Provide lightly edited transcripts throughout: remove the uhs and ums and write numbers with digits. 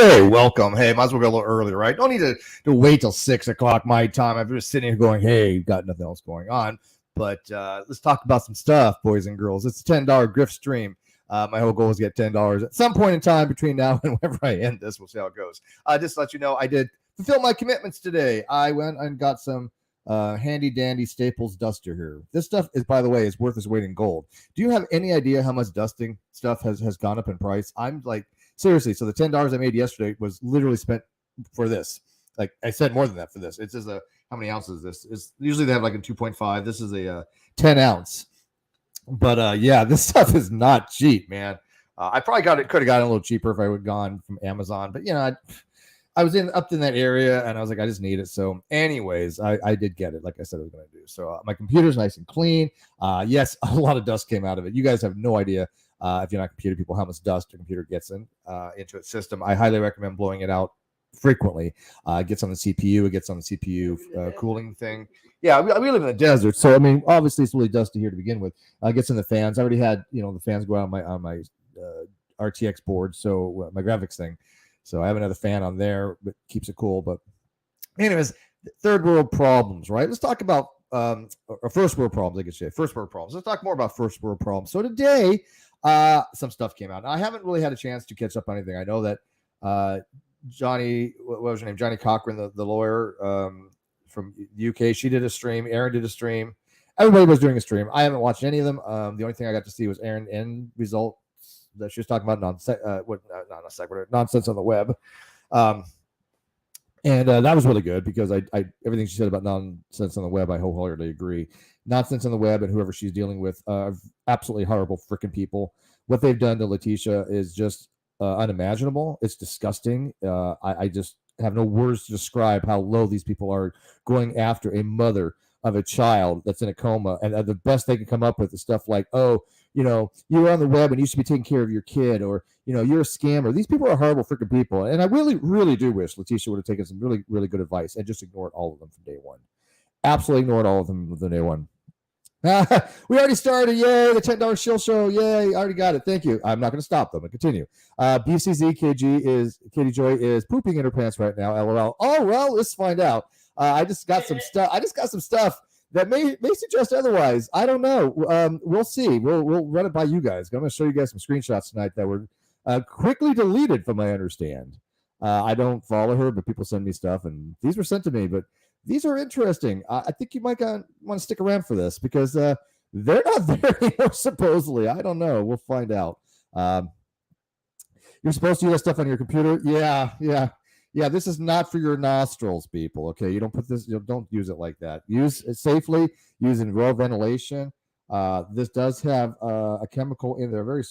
Okay, welcome. Hey, might as well go a little earlier, right? Don't need to wait till 6 o'clock my time. I'm just sitting here going, hey, got nothing else going on. But let's talk about some stuff, boys and girls. It's a $10 Grift Stream. My whole goal is to get $10 at some point in time between now and whenever I end this. We'll see how it goes. Just to let you know, I did fulfill my commitments today. I went and got some handy dandy Staples duster here. This stuff is, by the way, is worth its weight in gold. Do you have any idea how much dusting stuff has gone up in price? I'm like, seriously, so the $10 I made yesterday was literally spent for this. Like I said, more than that for this. It's just how many ounces is this? It's usually they have like a 2.5. This is a 10 ounce. But yeah, this stuff is not cheap, man. I probably could have gotten a little cheaper if I would have gone from Amazon. But you know, I was up in that area and I was like, I just need it. So anyways, I did get it like I said I was going to do. So my computer's nice and clean. Yes, a lot of dust came out of it. You guys have no idea. If you're not computer people, how much dust a computer gets into its system. I highly recommend blowing it out frequently. It gets on the CPU. It gets on the CPU cooling thing. Yeah, we live in the desert, so I mean, obviously it's really dusty here to begin with. It gets in the fans. I already had the fans go out on my RTX board, so my graphics thing. So I have another fan on there, but keeps it cool. But anyways, third world problems, right? Let's talk about first world problems. I could say first world problems. Let's talk more about first world problems. So today. Some stuff came out. Now, I haven't really had a chance to catch up on anything. I know that Johnny, what was her name? Johnny Cochran, the lawyer from the UK. She did a stream. Aaron did a stream. Everybody was doing a stream. I haven't watched any of them. The only thing I got to see was Aaron end results that she was talking about nonsense on the web. And that was really good because I everything she said about nonsense on the web, I wholeheartedly agree. Nonsense on the web and whoever she's dealing with, absolutely horrible freaking people. What they've done to Letitia is just unimaginable. It's disgusting. I just have no words to describe how low these people are going after a mother of a child that's in a coma. And the best they can come up with is stuff like, oh, you were on the web and you should be taking care of your kid, or, you're a scammer. These people are horrible freaking people. And I really, really do wish Letitia would have taken some really, really good advice and just ignored all of them from day one. Absolutely ignored all of them from day one. We already started. Yay, the $10 shill show. Yay, I already got it. Thank you. I'm not going to stop them. I continue. BCZ Katie Joy is pooping in her pants right now. LOL. Oh, well, let's find out. I just got some stuff that may suggest otherwise. I don't know. We'll see. We'll run it by you guys. I'm going to show you guys some screenshots tonight that were quickly deleted, from what I understand. I don't follow her, but people send me stuff, and these were sent to me. But these are interesting. I think you might want to stick around for this because they're not there anymore, supposedly. I don't know. We'll find out. You're supposed to use that stuff on your computer. Yeah. This is not for your nostrils, people. Okay, you don't put this. Don't use it like that. Use it safely. Use in raw ventilation. This does have a chemical in there, a very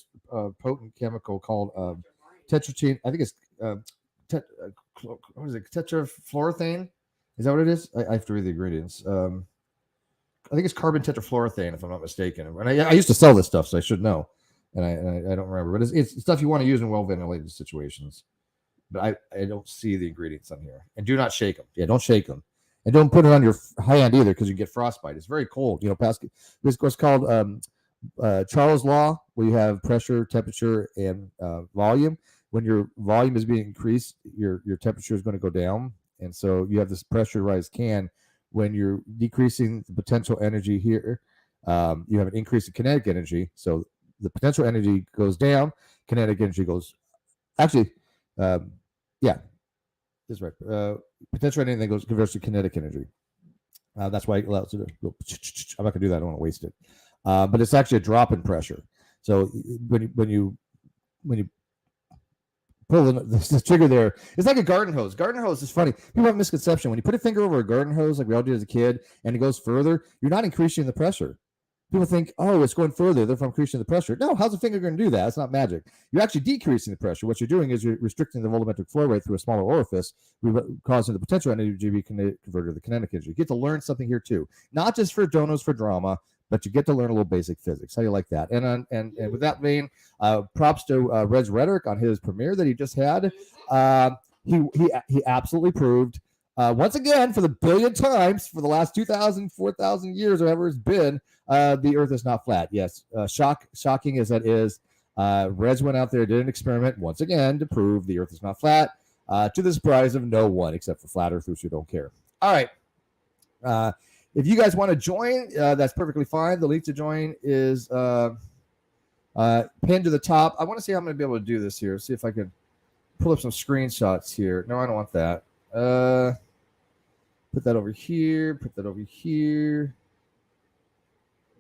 potent chemical called tetraene. I think it's what is it? Tetrafluorothane. Is that what it is? I have to read the ingredients. I think it's carbon tetrafluorothane, if I'm not mistaken. And I used to sell this stuff, so I should know. And I don't remember. But it's stuff you want to use in well-ventilated situations. But I don't see the ingredients on here. And do not shake them. Yeah, don't shake them. And don't put it on your hand either because you get frostbite. It's very cold. This was called Charles' Law, where you have pressure, temperature, and volume. When your volume is being increased, your temperature is going to go down. And so you have this pressurized can. When you're decreasing the potential energy here, you have an increase in kinetic energy. So the potential energy goes down, kinetic energy goes. Actually, yeah, that's right. Potential energy then goes converts to kinetic energy. That's why it allows it to go. I'm not gonna do that. I don't want to waste it. But it's actually a drop in pressure. So when you pull the trigger there, it's like a garden hose. Garden hose is funny. People have a misconception. When you put a finger over a garden hose, like we all did as a kid, and it goes further, you're not increasing the pressure. People think, oh, it's going further, therefore I'm increasing the pressure. No, how's a finger going to do that? It's not magic. You're actually decreasing the pressure. What you're doing is you're restricting the volumetric flow rate through a smaller orifice, causing the potential energy to be converted to the kinetic energy. You get to learn something here too, not just for donos for drama, but you get to learn a little basic physics. How do you like that? And with that vein, props to Reg Rhetoric on his premiere that he just had. He absolutely proved once again for the billionth times for the last 2,000, 4,000 years, or whatever it's been, the Earth is not flat. Yes, shocking as that is, Reg went out there, did an experiment once again to prove the Earth is not flat. to the surprise of no one except for flat earthers who don't care. All right. If you guys want to join, that's perfectly fine. The link to join is pinned to the top. I want to see how I'm going to be able to do this here. See if I can pull up some screenshots here. No, I don't want that. Put that over here. Put that over here.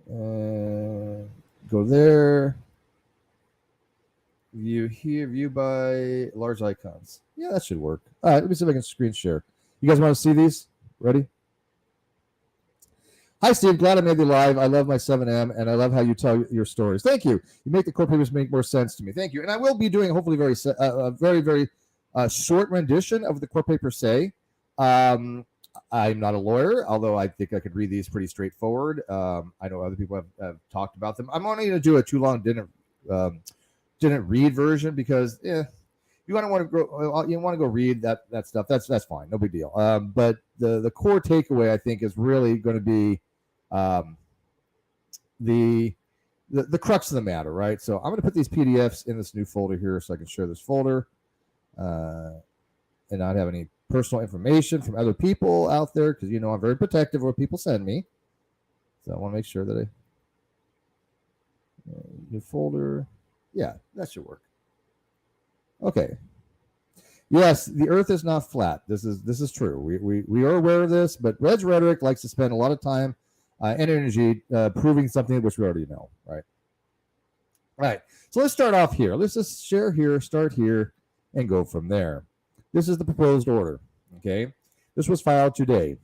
Go there. View here. View by large icons. Yeah, that should work. All right, let me see if I can screen share. You guys want to see these? Ready? Hi, Steve. Glad I made the live. I love my 7M, and I love how you tell your stories. Thank you. You make the court papers make more sense to me. Thank you. And I will be doing, hopefully, a very short rendition of the court papers say. I'm not a lawyer, although I think I could read these pretty straightforward. I know other people have talked about them. I'm only going to do a too long didn't read version because you want to go read that stuff. That's fine, no big deal. But the core takeaway I think is really going to be the crux of the matter, right? So I'm going to put these PDFs in this new folder here so I can share this folder and not have any personal information from other people out there because I'm very protective of what people send me. So I want to make sure that new folder. Yeah, that should work. Okay. Yes, the Earth is not flat. This is true. We are aware of this, but Red's rhetoric likes to spend a lot of time and energy proving something which we already know, right? All right. So let's start off here. Let's just share here, start here, and go from there. This is the proposed order. Okay. This was filed today.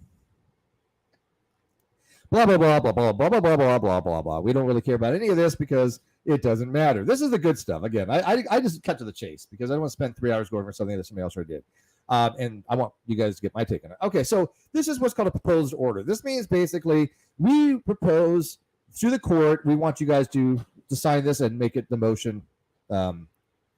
Blah blah blah blah blah blah blah blah blah blah blah blah. We don't really care about any of this because it doesn't matter. This is the good stuff. Again, I just cut to the chase because I don't want to spend 3 hours going over something that somebody else already did. And I want you guys to get my take on it. Okay, so this is what's called a proposed order. This means basically we propose to the court, we want you guys to sign this and make it the motion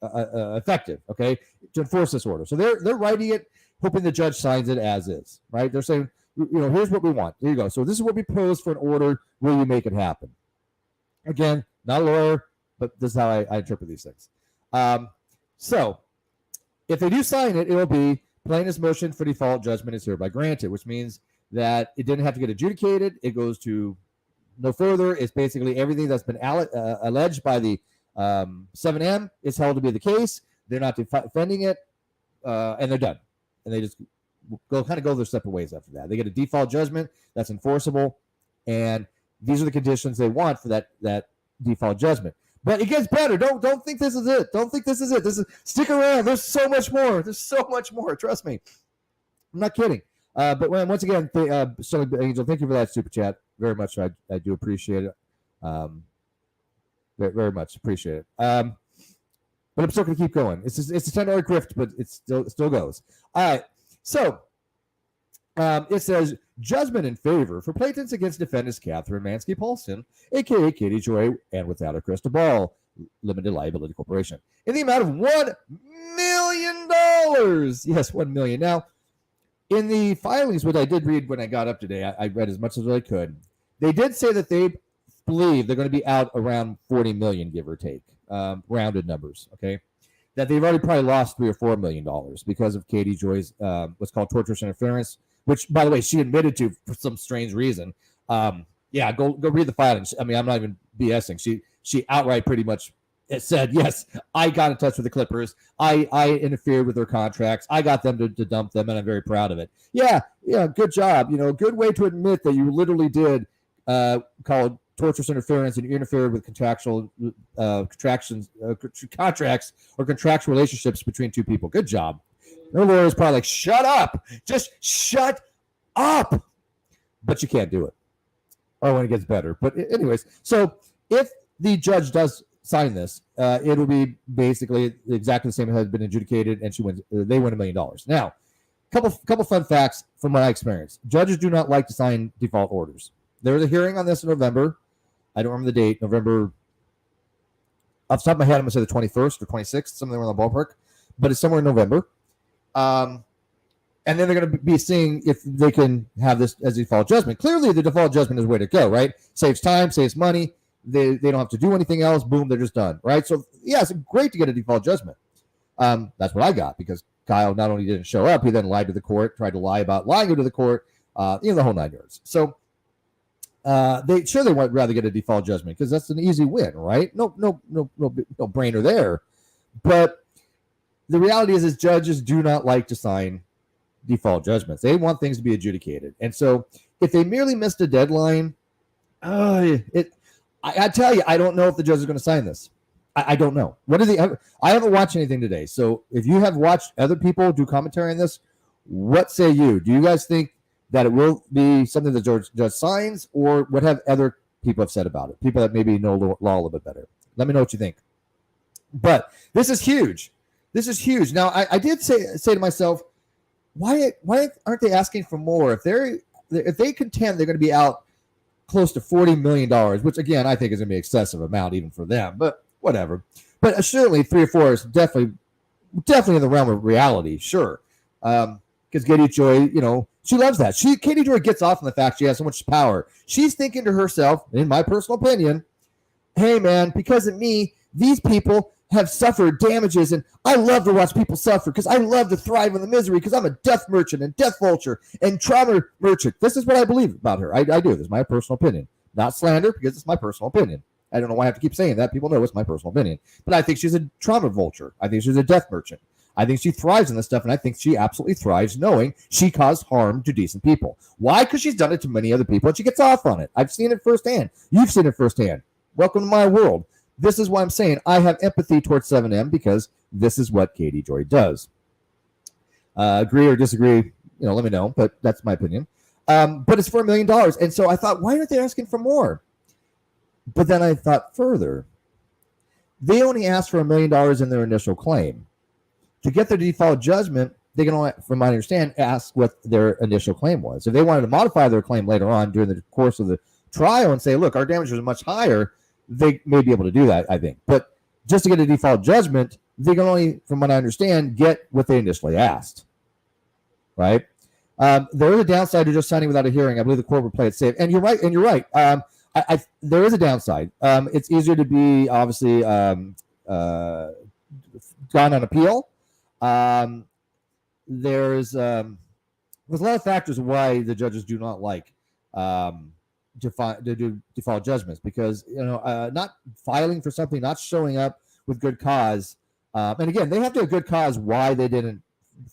effective, okay, to enforce this order. So they're writing it, hoping the judge signs it as is, right? They're saying, here's what we want. There you go. So this is what we propose for an order. Will you make it happen? Again, not a lawyer, but this is how I interpret these things. So if they do sign it, it'll be plaintiff's motion for default judgment is hereby granted, which means that it didn't have to get adjudicated. It goes to no further. It's basically everything that's been alleged by the 7M is held to be the case. They're not defending it, and they're done. And they just go their separate ways after that. They get a default judgment that's enforceable, and these are the conditions they want for that default judgment. But it gets better. Don't think this is it. Don't think this is it. Stick around. There's so much more. There's so much more. Trust me. I'm not kidding. But once again, Angel, thank you for that super chat. Very much. I do appreciate it. Very, very much appreciate it. But I'm still going to keep going. It's a $10 grift, but it still goes. All right. So it says judgment in favor for plaintiffs against defendants Catherine Mansky-Paulson, a.k.a. Katie Joy, and Without a Crystal Ball, Limited Liability Corporation, in the amount of $1 million. Yes, $1 million. Now, in the filings, which I did read when I got up today, I read as much as I could. They did say that they believe they're going to be out around $40 million, give or take, rounded numbers, okay? That they've already probably lost $3 or $4 million because of Katie Joy's what's called tortious interference, which, by the way, she admitted to for some strange reason. Yeah, go read the filings. I mean, I'm not even BSing. She outright pretty much said, yes, I got in touch with the Clippers. I interfered with their contracts. I got them to dump them, and I'm very proud of it. Yeah, good job. A good way to admit that you literally did call tortious interference and you interfered with contractual contracts or contractual relationships between two people. Good job. No lawyer's probably like, shut up. Just shut up. But you can't do it. Or when it gets better. But anyways, so if the judge does sign this, it'll be basically exactly the same as has been adjudicated, and they win $1 million. Now, couple fun facts from my experience. Judges do not like to sign default orders. There was a hearing on this in November. I don't remember the date. November, off the top of my head, I'm going to say the 21st or 26th, somewhere in the ballpark. But it's somewhere in November. And then they're going to be seeing if they can have this as a default judgment. Clearly, the default judgment is the way to go, right? Saves time, saves money. They don't have to do anything else. Boom, they're just done, right? So, yeah, it's great to get a default judgment. That's what I got because Kyle not only didn't show up, he then lied to the court, tried to lie about lying to the court, the whole 9 yards. So they would rather get a default judgment because that's an easy win, right? No brainer there. But the reality is judges do not like to sign default judgments. They want things to be adjudicated. And so if they merely missed a deadline, I tell you, I don't know if the judge is going to sign this. I don't know. I haven't watched anything today. So if you have watched other people do commentary on this, what say you? Do you guys think that it will be something the judge signs, or what have other people have said about it? People that maybe know law a little bit better. Let me know what you think. But this is huge. This is huge. Now, I did say to myself, why aren't they asking for more? If they contend they're going to be out close to $40 million, which again I think is going to be an excessive amount even for them, but whatever. But certainly 3 or 4 is definitely in the realm of reality, sure. Because Katie Joy, she loves that. Katie Joy gets off on the fact she has so much power. She's thinking to herself, in my personal opinion, hey man, because of me, these people have suffered damages, and I love to watch people suffer because I love to thrive in the misery because I'm a death merchant and death vulture and trauma merchant. This is what I believe about her. I do. This is my personal opinion. Not slander, because it's my personal opinion. I don't know why I have to keep saying that. People know it's my personal opinion. But I think she's a trauma vulture. I think she's a death merchant. I think she thrives in this stuff, and I think she absolutely thrives knowing she caused harm to decent people. Why? Because she's done it to many other people, and she gets off on it. I've seen it firsthand. You've seen it firsthand. Welcome to my world. This is why I'm saying I have empathy towards 7M, because this is what Katie Joy does. Agree or disagree, let me know, but that's my opinion. But it's for $1 million. And so I thought, why aren't they asking for more? But then I thought further. They only asked for $1 million in their initial claim. To get their default judgment, they can only, from what I understand, ask what their initial claim was. If they wanted to modify their claim later on during the course of the trial and say, look, our damages are much higher, they may be able to do that, I think. But just to get a default judgment, they can only, from what I understand, get what they initially asked. Right? There is a downside to just signing without a hearing. I believe the court would play it safe. And you're right. There is a downside. It's easier to be, obviously, gone on appeal. There's a lot of factors why the judges do not like to do default judgments, because not filing for something, not showing up with good cause, and again, they have to have a good cause why they didn't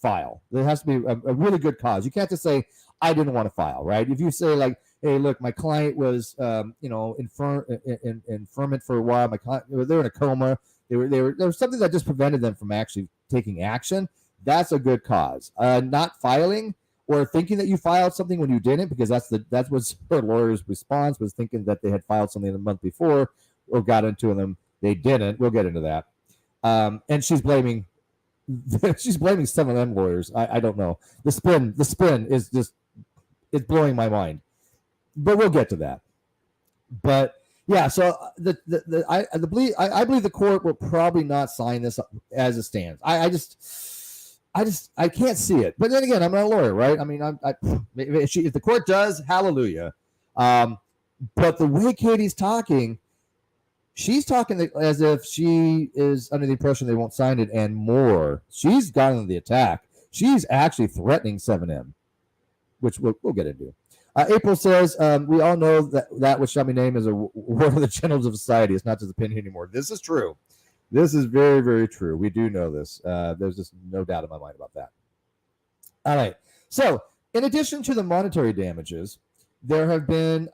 file. There has to be a really good cause. You can't just say I didn't want to file, right? If you say like, hey, look, my client was infirmant for a while, they're in a coma, there was something that just prevented them from actually taking action, that's a good cause. Not filing or thinking that you filed something when you didn't, because that's what her lawyer's response was, thinking that they had filed something the month before or got into them. They didn't. We'll get into that. And she's blaming 7M lawyers. I don't know. The spin is just, it's blowing my mind. But we'll get to that. But yeah, so I believe the court will probably not sign this as it stands. I can't see it. But then again, I'm not a lawyer, right? I mean, if the court does, hallelujah. But the way Katie's talking, she's talking as if she is under the impression they won't sign it and more. She's gone on the attack. She's actually threatening 7M, which we'll get into. April says, we all know that which shall be named is one of the generals of society. It's not just opinion anymore. This is true. This is very, very true. We do know this. There's just no doubt in my mind about that. All right. So in addition to the monetary damages, there have been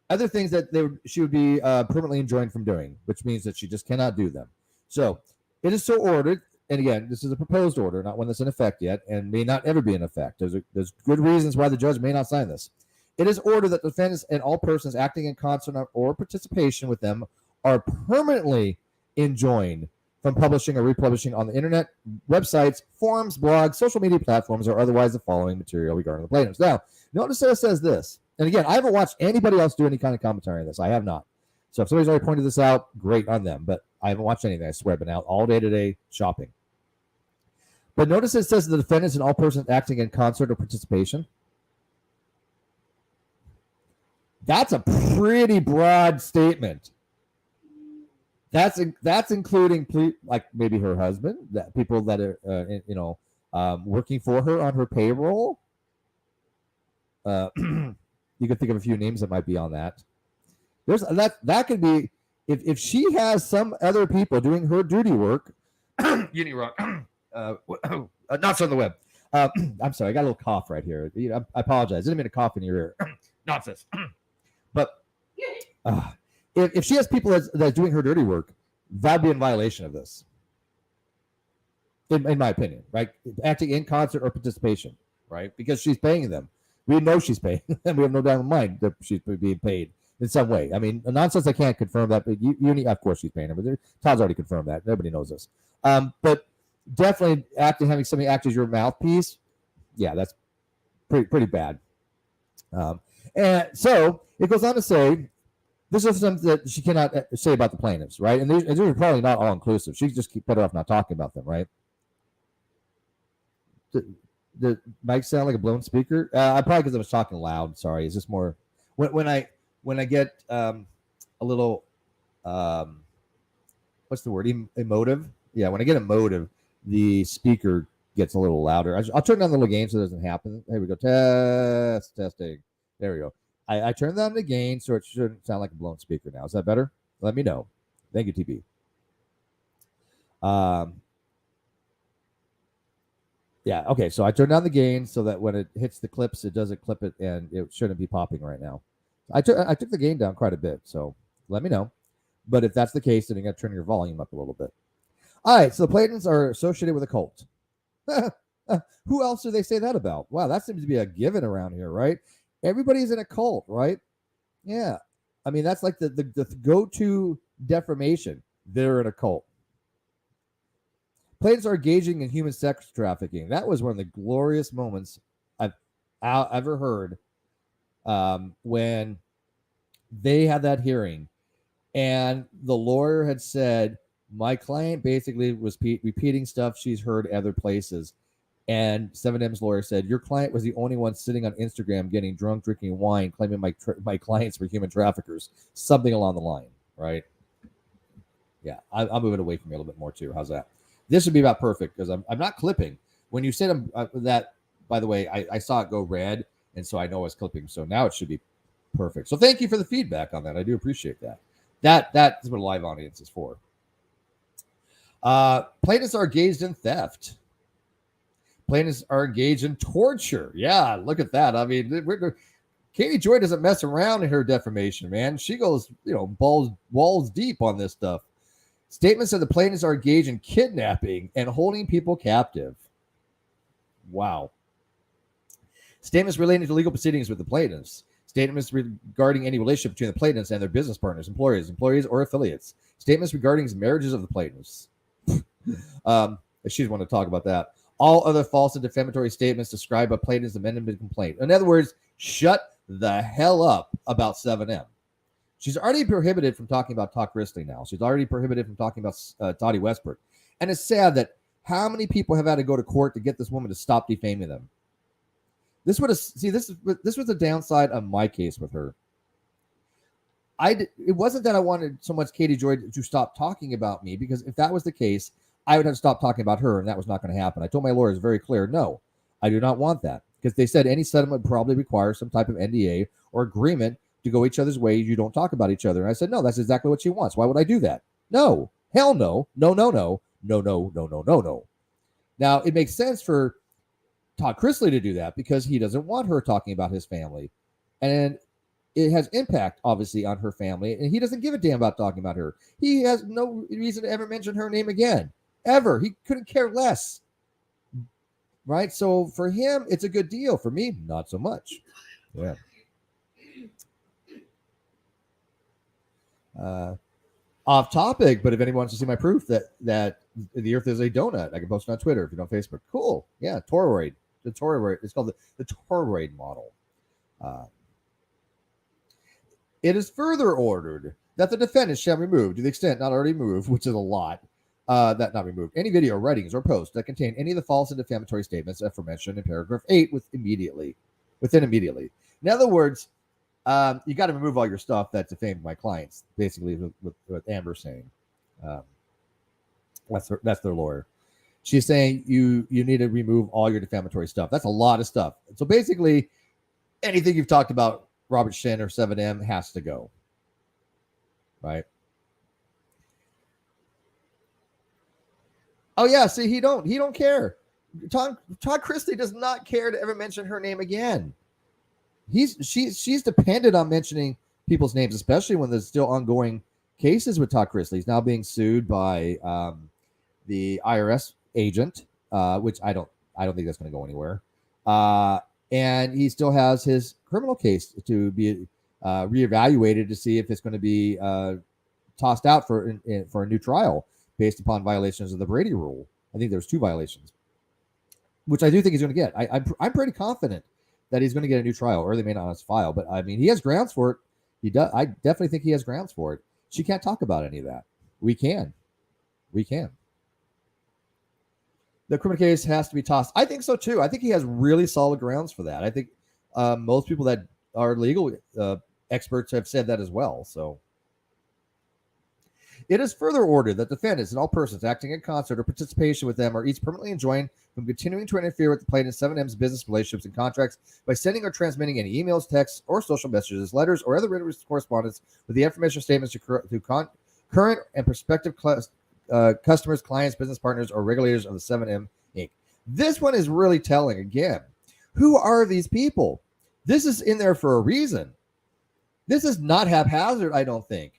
other things that she would be permanently enjoined from doing, which means that she just cannot do them. So it is so ordered. And again, this is a proposed order, not one that's in effect yet, and may not ever be in effect. There's good reasons why the judge may not sign this. It is ordered that defendants and all persons acting in concert or participation with them are permanently enjoined from publishing or republishing on the internet, websites, forums, blogs, social media platforms, or otherwise the following material regarding the plaintiffs. Now, notice that it says this. And again, I haven't watched anybody else do any kind of commentary on this. I have not. So if somebody's already pointed this out, great on them. But I haven't watched anything. I swear, I've been out all day today shopping. But notice it says the defendants and all persons acting in concert or participation. That's a pretty broad statement. That's including like maybe her husband, that people that are working for her on her payroll. You could think of a few names that might be on that. There's that could be if she has some other people doing her dirty work. Uni rock. Not on the web. I'm sorry, I got a little cough right here. I apologize. I didn't mean to cough in your ear. Nonsense. But if she has people that's doing her dirty work, that'd be in violation of this. In my opinion, right? Acting in concert or participation, right? Because she's paying them. We know she's paying them. We have no doubt in mind that she's being paid in some way. I mean, nonsense, I can't confirm that, but of course she's paying them. But Todd's already confirmed that. Nobody knows this. But definitely having somebody act as your mouthpiece, yeah, that's pretty bad. And so it goes on to say, this is something that she cannot say about the plaintiffs, right? And these are probably not all inclusive. She just keep better off not talking about them, right? The mic sound like a blown speaker? I probably because I was talking loud. Sorry. Is this more when I get a little what's the word? Emotive? Yeah, when I get emotive, the speaker gets a little louder. I'll turn down the little gain so it doesn't happen. There we go. Testing. There we go. I turned down the gain so it shouldn't sound like a blown speaker now. Is that better? Let me know. Thank you, TB. Yeah, okay, so I turned down the gain so that when it hits the clips, it doesn't clip it, and it shouldn't be popping right now. I took the gain down quite a bit, so let me know. But if that's the case, then you got to turn your volume up a little bit. All right, so the Platons are associated with a cult. Who else do they say that about? Wow, that seems to be a given around here, right? Everybody's in a cult, right? Yeah. I mean, that's like the go-to defamation. They're in a cult. Platons are engaging in human sex trafficking. That was one of the glorious moments I've ever heard when they had that hearing. And the lawyer had said, my client basically was repeating stuff she's heard other places. And 7M's lawyer said, your client was the only one sitting on Instagram getting drunk, drinking wine, claiming my clients were human traffickers. Something along the line, right? Yeah, I'll move it away from me a little bit more too. How's that? This would be about perfect because I'm not clipping. When you said that, by the way, I saw it go red, and so I know I was clipping. So now it should be perfect. So thank you for the feedback on that. I do appreciate that. That is what a live audience is for. Plaintiffs are engaged in theft. Plaintiffs are engaged in torture. Yeah, look at that. I mean, Katie Joy doesn't mess around in her defamation, man. She goes, balls deep on this stuff. Statements that the plaintiffs are engaged in kidnapping and holding people captive. Wow. Statements relating to legal proceedings with the plaintiffs. Statements regarding any relationship between the plaintiffs and their business partners, employees, or affiliates. Statements regarding marriages of the plaintiffs. She's want to talk about that. All other false and defamatory statements described by plaintiffs' amendment complaint. In other words, shut the hell up about 7M. She's already prohibited from talking about Todd Chrisley now. She's already prohibited from talking about Toddy Westbrook. And it's sad that how many people have had to go to court to get this woman to stop defaming them. This was the downside of my case with her. It wasn't that I wanted so much Katie Joy to stop talking about me, because if that was the case, I would have to stop talking about her, and that was not going to happen. I told my lawyers very clear, no, I do not want that, because they said any settlement would probably require some type of NDA or agreement to go each other's way. You don't talk about each other. And I said, no, that's exactly what she wants. Why would I do that? No, hell no, no. Now, it makes sense for Todd Chrisley to do that because he doesn't want her talking about his family. And it has impact, obviously, on her family. And he doesn't give a damn about talking about her. He has no reason to ever mention her name again, ever. He couldn't care less. Right? So for him, it's a good deal. For me, not so much. Yeah. Off topic, but if anyone wants to see my proof that the earth is a donut, I can post it on Twitter if you don't Facebook. Cool. Yeah, toroid. The toroid. It's called the toroid model. It is further ordered that the defendant shall remove, to the extent not already moved, which is a lot, that not removed, any video, writings, or posts that contain any of the false and defamatory statements aforementioned in paragraph 8 within immediately. In other words, you got to remove all your stuff that defamed my clients, basically, with Amber saying. Um, that's their lawyer. She's saying you need to remove all your defamatory stuff. That's a lot of stuff. So basically, anything you've talked about Robert Shinn or 7M has to go. Right? Oh yeah, see, he don't care. Todd Chrisley does not care to ever mention her name again. She's dependent on mentioning people's names, especially when there's still ongoing cases with Todd Chrisley. He's now being sued by the IRS agent, which I don't think that's going to go anywhere. And he still has his criminal case to be reevaluated to see if it's going to be tossed out for a new trial based upon violations of the Brady rule. I think there's 2 violations, which I do think he's going to get. I'm pretty confident that he's going to get a new trial, or they may not on his file. But I mean, he has grounds for it. He does. I definitely think he has grounds for it. She can't talk about any of that. We can. The criminal case has to be tossed. I think so too. I think he has really solid grounds for that. I think most people that are legal experts have said that as well. So it is further ordered that defendants and all persons acting in concert or participation with them are each permanently enjoined from continuing to interfere with the plaintiff 7M's business relationships and contracts by sending or transmitting any emails, texts, or social messages, letters, or other written correspondence with the information statements to current and prospective customers, clients, business partners, or regulators of the 7M Inc. This one is really telling again. Who are these people? This is in there for a reason. This is not haphazard, I don't think.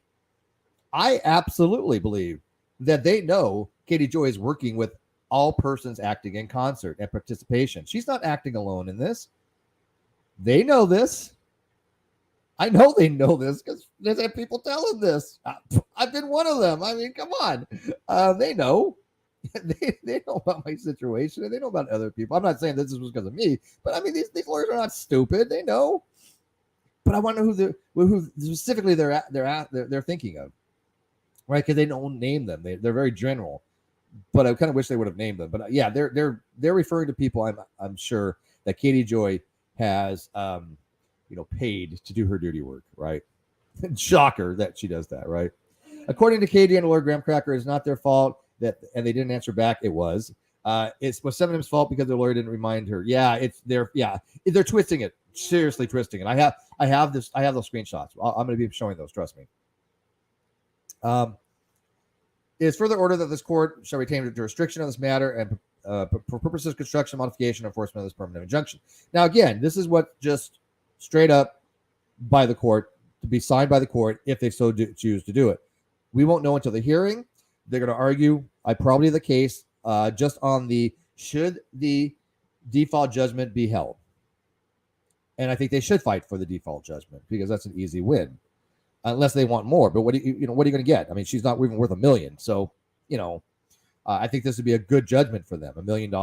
I absolutely believe that they know Katie Joy is working with all persons acting in concert and participation. She's not acting alone in this. They know this. I know they know this because there's had people tell them this. I've been one of them. I mean, come on. They know. They know about my situation and they know about other people. I'm not saying this was because of me, but I mean, these lawyers are not stupid. They know. But I want to know who specifically they're thinking of. Right, because they don't name them. They're very general, but I kind of wish they would have named them. But yeah, they're referring to people. I'm sure that Katie Joy has paid to do her duty work. Right, shocker that she does that. Right, according to Katie and Lord Graham Cracker, it's not their fault and they didn't answer back. It was 7M's fault because their lawyer didn't remind her. They're twisting it, seriously twisting it. I have those screenshots. I'm going to be showing those. Trust me. It is further ordered that this court shall retain the jurisdiction of this matter and for purposes of construction, modification, enforcement of this permanent injunction. Now, again, this is what just straight up by the court to be signed by the court if they so choose to do it. We won't know until the hearing. They're going to argue, probably the case, just on should the default judgment be held. And I think they should fight for the default judgment because that's an easy win. Unless they want more, but what are you going to get? I mean, she's not even worth $1 million, so I think this would be a good judgment for them, $1 million,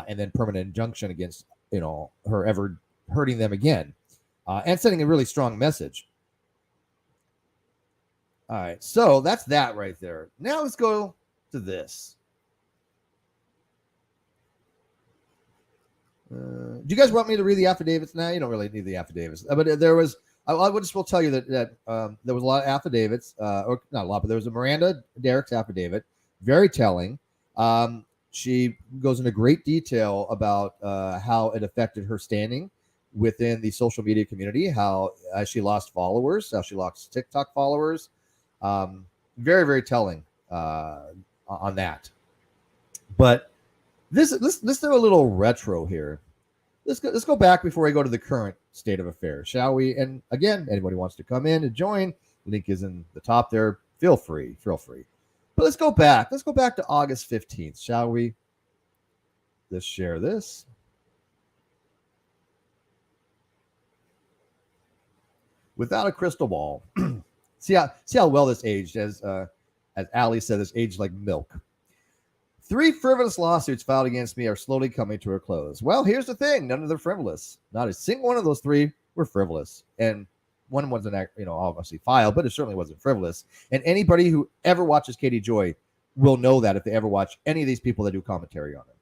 and then permanent injunction against her ever hurting them again, and sending a really strong message. All right, so that's that right there. Now let's go to this. Do you guys want me to read the affidavits now? You don't really need the affidavits, but there was. I would just will tell you that there was a lot of affidavits, or not a lot, but there was a Miranda Derrick's affidavit, very telling. She goes into great detail about how it affected her standing within the social media community, how she lost followers, how she lost TikTok followers. Very, very telling on that. But let's do a little retro here. Let's go back before I go to the current state of affairs, shall we? And again, anybody wants to come in and join, link is in the top there. Feel free. But let's go back. Let's go back to August 15th, shall we? Let's share this. Without a crystal ball, see how well this aged. As Ali said, this aged like milk. 3 frivolous lawsuits filed against me are slowly coming to a close. Well, here's the thing. None of them are frivolous. Not a single one of those 3 were frivolous. And one wasn't, obviously filed, but it certainly wasn't frivolous. And anybody who ever watches Katie Joy will know that if they ever watch any of these people that do commentary on it.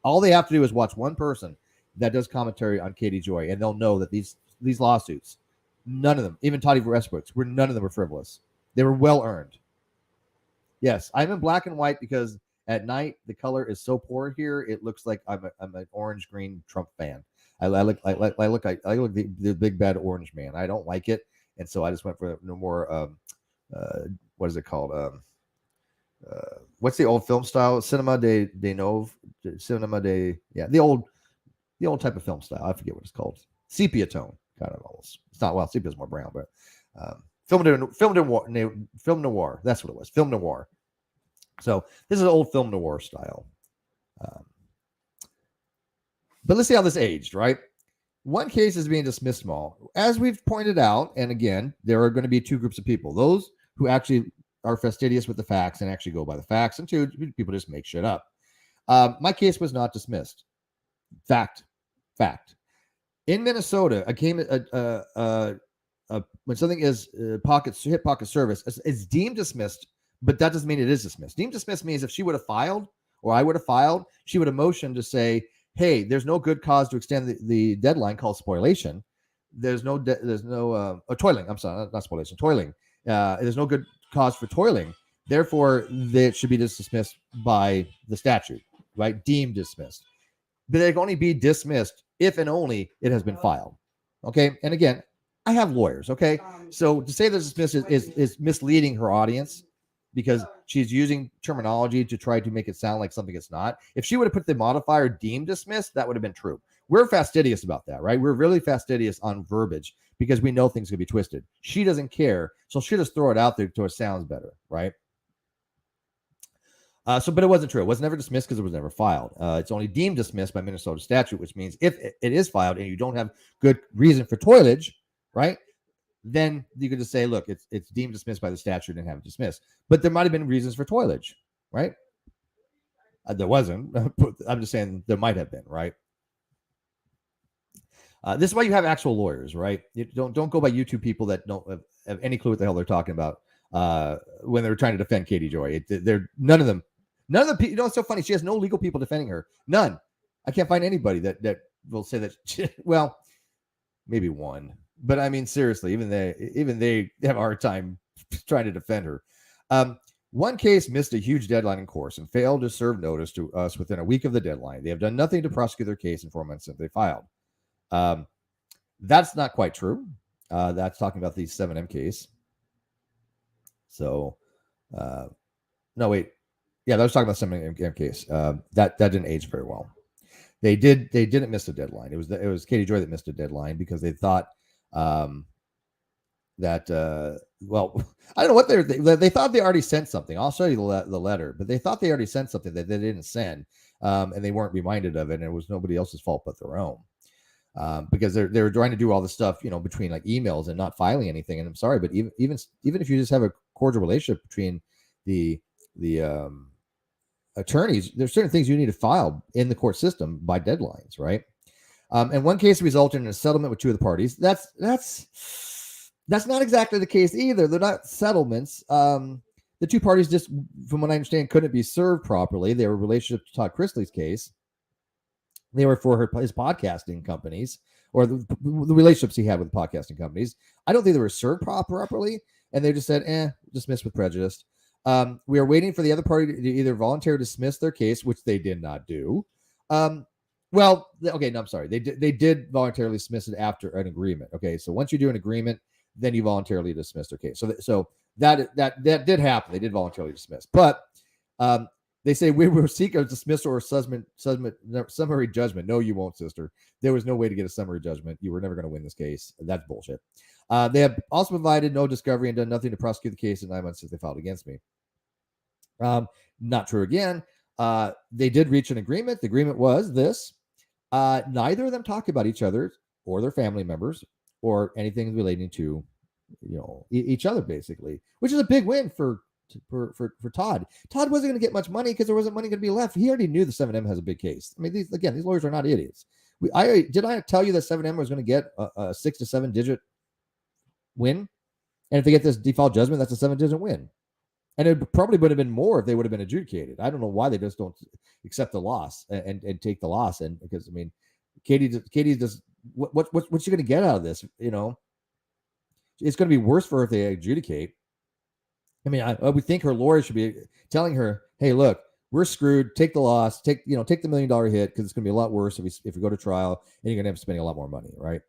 All they have to do is watch one person that does commentary on Katie Joy, and they'll know that these lawsuits, none of them, even Toddy Westbrook's, none of them were frivolous. They were well earned. Yes, I'm in black and white because at night the color is so poor here. It looks like I'm an orange green Trump fan. I look the big bad orange man. I don't like it, and so I just went for no more. What is it called? What's the old film style? De Nove, cinema de the old type of film style. I forget what it's called. Sepia tone, kind of almost. It's not sepia is more brown, but film noir. That's what it was. Film noir. So this is old film noir style. Um, but let's see how this aged, right? One case is being dismissed small. As we've pointed out, and again, there are going to be two groups of people. Those who actually are fastidious with the facts and actually go by the facts, and two people just make shit up. My case was not dismissed. Fact. In Minnesota, when something is hit pocket service, it's deemed dismissed, but that doesn't mean it is dismissed. Deemed dismissed means if she would have filed or I would have filed, she would have motioned to say, hey, there's no good cause to extend the deadline called spoliation. There's no toiling. I'm sorry, not spoliation, toiling. There's no good cause for toiling. Therefore, it should be dismissed by the statute, right? Deemed dismissed. But they can only be dismissed if and only it has been filed. Okay. And again, I have lawyers. Okay. So to say this is misleading her audience because she's using terminology to try to make it sound like something it's not. If she would have put the modifier deemed dismissed, that would have been true. We're fastidious about that, right? We're really fastidious on verbiage because we know things could be twisted. She doesn't care. So she'll just throw it out there so it sounds better, right? But it wasn't true. It was never dismissed because it was never filed. It's only deemed dismissed by Minnesota statute, which means if it is filed and you don't have good reason for toilage, right, then you could just say, look, it's deemed dismissed by the statute and have it dismissed. But there might have been reasons for toilage, right? There wasn't. I'm just saying there might have been, right? This is why you have actual lawyers, right? You don't go by YouTube people that don't have any clue what the hell they're talking about when they're trying to defend Katie Joy. They're none of them. None of the people, it's so funny. She has no legal people defending her. None. I can't find anybody that will say that. Well, maybe one, but I mean, seriously, even they have a hard time trying to defend her. One case missed a huge deadline in course and failed to serve notice to us within a week of the deadline. They have done nothing to prosecute their case in 4 months since they filed. That's not quite true. That's talking about the 7M case. So, no, wait. Yeah, that was talking about some case. That didn't age very well. They didn't miss a deadline. It was Katie Joy that missed a deadline because they thought that well, I don't know what they thought they already sent something. I'll show you the letter, but they thought they already sent something that they didn't send, and they weren't reminded of it, and it was nobody else's fault but their own. Because they were trying to do all this stuff, between like emails and not filing anything. And I'm sorry, but even if you just have a cordial relationship between the attorneys, there's certain things you need to file in the court system by deadlines, right? And one case resulted in a settlement with two of the parties. That's not exactly the case either. They're not settlements. The two parties just, from what I understand, couldn't be served properly. They were a relationship to Todd Chrisley's case. They were for his podcasting companies or the relationships he had with podcasting companies. I don't think they were served properly, and they just said, dismiss with prejudice. We are waiting for the other party to either voluntarily dismiss their case, which they did not do. I'm sorry. They did voluntarily dismiss it after an agreement. Okay, so once you do an agreement, then you voluntarily dismiss their case. So that did happen. They did voluntarily dismiss, but they say we will seek a dismissal or summary judgment. No, you won't, sister. There was no way to get a summary judgment. You were never going to win this case. That's bullshit. They have also provided no discovery and done nothing to prosecute the case in 9 months since they filed against me. Not true again. They did reach an agreement. The agreement was this. Neither of them talk about each other or their family members or anything relating to, each other, basically, which is a big win for Todd. Todd wasn't going to get much money because there wasn't money going to be left. He already knew the 7M has a big case. I mean, these lawyers are not idiots. Did I tell you that 7M was going to get a 6 to 7 digit win? And if they get this default judgment, that's a 7-digit win. And it probably would have been more if they would have been adjudicated. I don't know why they just don't accept the loss and take the loss. And because, I mean, Katie does what's she going to get out of this? It's going to be worse for her if they adjudicate. I mean, I would think her lawyer should be telling her, "Hey, look, we're screwed. Take the loss. Take the $1 million hit because it's going to be a lot worse if we go to trial and you're going to end up spending a lot more money, right?"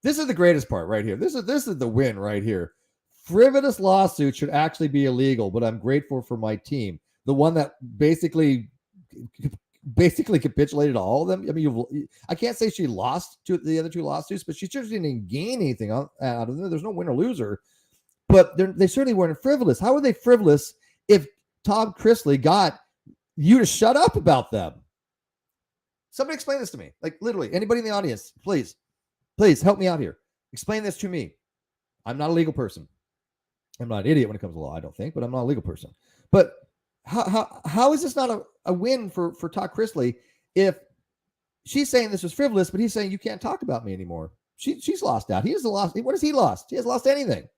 This is the greatest part right here. This is the win right here. Frivolous lawsuits should actually be illegal, but I'm grateful for my team, the one that basically capitulated to all of them. I mean, I can't say she lost to the other two lawsuits, but she just didn't gain anything out of them. There's no winner loser. But they certainly weren't frivolous. How were they frivolous if Tom Chrisley got you to shut up about them? Somebody explain this to me. Like literally, anybody in the audience, please help me out here. Explain this to me. I'm not a legal person. I'm not an idiot when it comes to law, I don't think, but I'm not a legal person. But how is this not a win for Todd Chrisley if she's saying this was frivolous, but he's saying you can't talk about me anymore? She's lost out. He hasn't lost. What has he lost? He hasn't lost anything.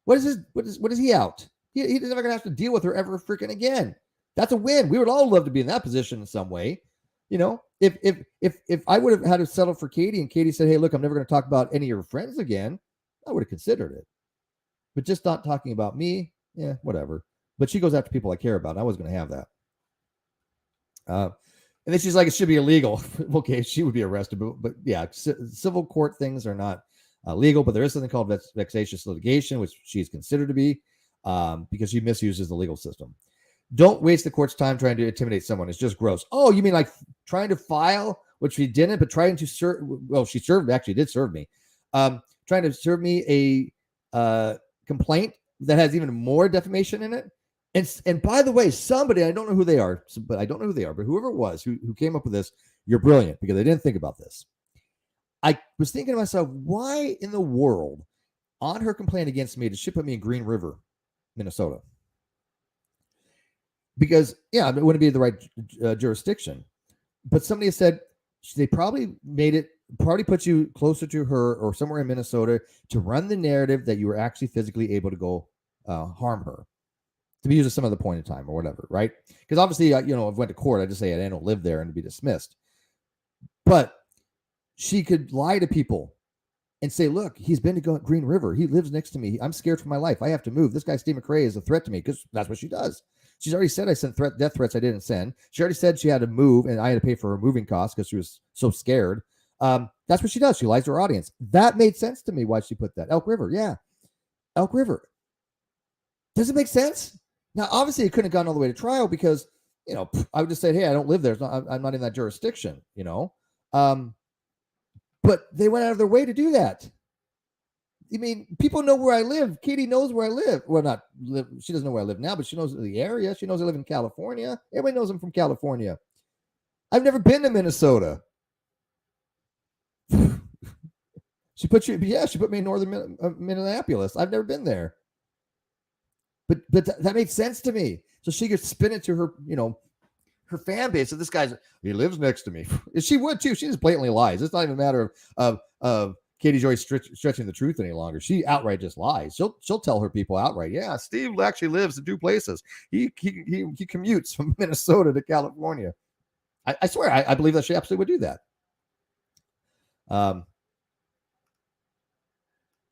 What is he out? He's never gonna have to deal with her ever freaking again. That's a win. We would all love to be in that position in some way. If I would have had to settle for Katie and Katie said, "Hey, look, I'm never going to talk about any of your friends again," I would have considered it. But just not talking about me, yeah, whatever. But she goes after people I care about. And I was going to have that. And then she's like, "It should be illegal." Okay, she would be arrested, but yeah, civil court things are not legal. But there is something called vexatious litigation, which she's considered to be because she misuses the legal system. Don't waste the court's time trying to intimidate someone. It's just gross. Oh, you mean like trying to file, which she didn't, but trying to serve. Well, she did serve me. Trying to serve me a complaint that has even more defamation in it. And by the way, somebody, I don't know who they are, but whoever it was who came up with this, you're brilliant because they didn't think about this. I was thinking to myself, why in the world on her complaint against me did she put me in Green River, Minnesota? Because, yeah, it wouldn't be the right jurisdiction. But somebody said they probably put you closer to her or somewhere in Minnesota to run the narrative that you were actually physically able to go harm her, to be used at some other point in time or whatever, right? Because obviously, if I went to court, I'd just say I don't live there and be dismissed. But she could lie to people and say, "Look, he's been to Green River. He lives next to me. I'm scared for my life. I have to move. This guy, Steve McRae, is a threat to me," because that's what she does. She's already said I sent death threats I didn't send. She already said she had to move and I had to pay for her moving costs because she was so scared. That's what she does. She lies to her audience. That made sense to me why she put that. Elk River, yeah. Elk River. Does it make sense? Now, obviously, it couldn't have gone all the way to trial because, I would just say, "Hey, I don't live there. I'm not in that jurisdiction," But they went out of their way to do that. I mean, people know where I live. Katie knows where I live. Well, not live. She doesn't know where I live now, but she knows the area. She knows I live in California. Everybody knows I'm from California. I've never been to Minnesota. She put me in northern Minneapolis. I've never been there. But that made sense to me. So she could spin it to her, her fan base. So this guy's, he lives next to me. She would too. She just blatantly lies. It's not even a matter of Katie Joy stretching the truth any longer. She outright just lies. She'll tell her people outright, "Yeah, Steve actually lives in two places. He commutes from Minnesota to California." I swear, I believe that she absolutely would do that.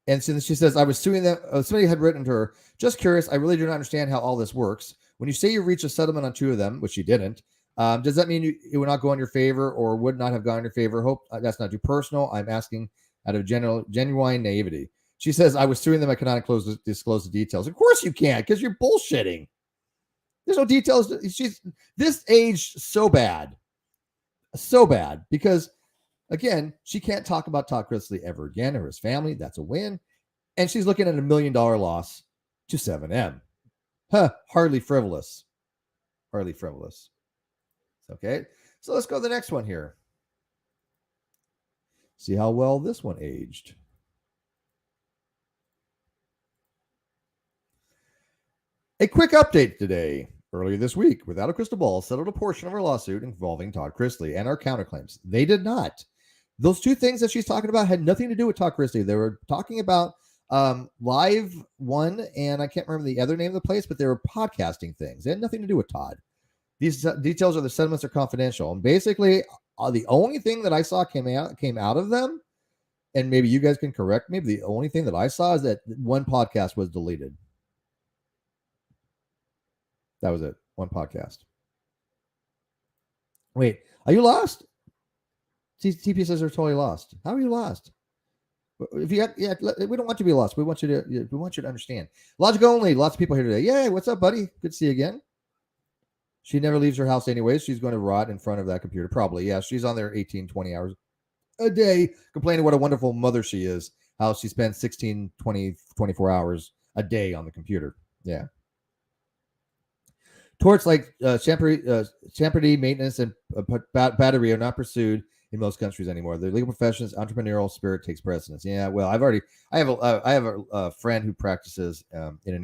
And so she says, "I was suing them." Somebody had written to her, "Just curious. I really do not understand how all this works. When you say you reached a settlement on two of them, which you didn't, does that mean it would not go in your favor or would not have gone in your favor? Hope that's not too personal. I'm asking out of genuine naivety." She says, "I was suing them. I cannot disclose the details." Of course you can't, because you're bullshitting. There's no details. This aged so bad because, again, she can't talk about Todd Chrisley ever again or his family. That's a win. And she's looking at $1 million loss to 7M. Hardly frivolous. Okay. So let's go to the next one here. See how well this one aged. A quick update today. Earlier this week, Without a Crystal Ball settled a portion of our lawsuit involving Todd Chrisley and our counterclaims. They did not. Those two things that she's talking about had nothing to do with Todd Chrisley. They were talking about Live One, and I can't remember the other name of the place, but they were podcasting things. They had nothing to do with Todd. These details of the settlements are confidential. And basically, the only thing that I saw came out of them, and maybe you guys can correct me, but the only thing that I saw is that one podcast was deleted. That was it. One podcast. Wait, are you lost? TP says they're totally lost. How are you lost? If you got, yeah, we don't want you to be lost. We want you to understand. Logic only. Lots of people here today. Yay! What's up, buddy? Good to see you again. She never leaves her house anyways. She's going to rot in front of that computer. Probably. Yeah, she's on there 18, 20 hours a day complaining what a wonderful mother she is. How she spends 16, 20, 24 hours a day on the computer. Yeah. Torts like champerty, maintenance, and battery are not pursued in most countries anymore. The legal profession's entrepreneurial spirit takes precedence. Yeah, well, I have a friend who practices in a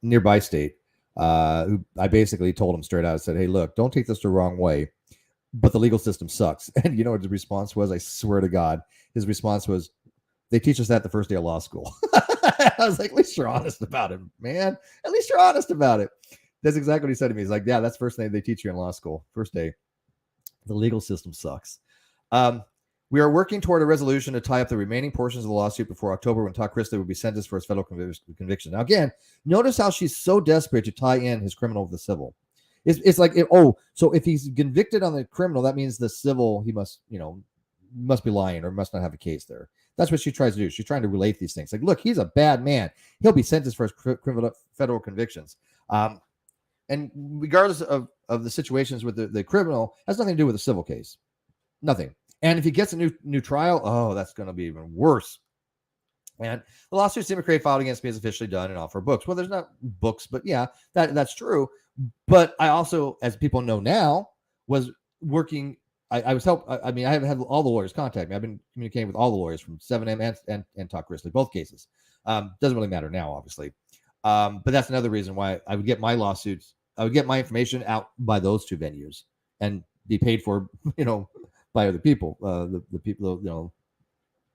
nearby state. Who I basically told him straight out. I said, "Hey, look, don't take this the wrong way, but the legal system sucks." And you know what his response was? I swear to God, his response was, "They teach us that the first day of law school." I was like, "At least you're honest about it, man. At least you're honest about it." That's exactly what he said to me. He's like, "Yeah, that's the first thing they teach you in law school. First day. The legal system sucks." We are working toward a resolution to tie up the remaining portions of the lawsuit before October, when Todd Chrisley will be sentenced for his federal conviction. Now, again, notice how she's so desperate to tie in his criminal with the civil. It's like, so if he's convicted on the criminal, that means the civil, he must be lying or must not have a case there. That's what she tries to do. She's trying to relate these things. Like, look, he's a bad man. He'll be sentenced for his federal convictions. And regardless of the situations with the criminal, has nothing to do with the civil case. Nothing. And if he gets a new trial, that's going to be even worse. And the lawsuit Democrat filed against me is officially done and off her books. Well, there's not books, but yeah, that's true. But I also, as people know now, was working. I was helped. I mean, I haven't had all the lawyers contact me. I've been communicating with all the lawyers from 7M and Todd Chrisley, both cases. Doesn't really matter now, obviously. But that's another reason why I would get my lawsuits. I would get my information out by those two venues and be paid for, by other people, the people,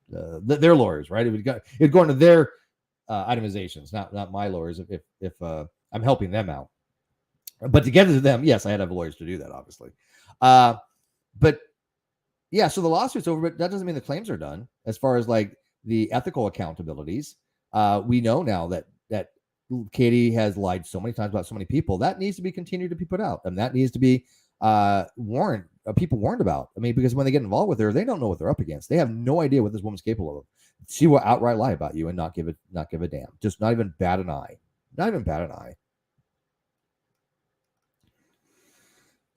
their lawyers, right? It would go into their itemizations, not my lawyers. If I'm helping them out, but to get to them, yes, I had to have lawyers to do that, obviously. But yeah, so the lawsuit's over, but that doesn't mean the claims are done. As far as like the ethical accountabilities, we know now that Katie has lied so many times about so many people. That needs to be continued to be put out, and that needs to be people warned about. I mean, because when they get involved with her, they don't know what they're up against. They have no idea what this woman's capable of. She will outright lie about you and not give a damn. Just not even bat an eye. Not even bat an eye.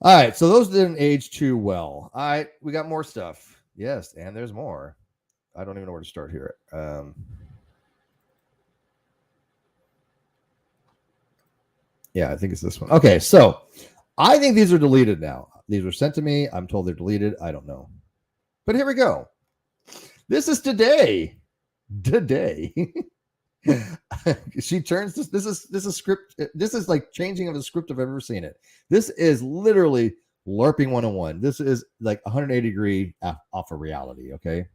All right, so those didn't age too well. All right, we got more stuff. Yes, and there's more. I don't even know where to start here. Yeah, I think it's this one. Okay, so I think these are deleted now. These were sent to me. I'm told they're deleted. I don't know. But here we go. This is today. Today. She turns this is script. This is like changing of the script if I've ever seen it. This is literally LARPing 101. This is like 180 degree off of reality. Okay.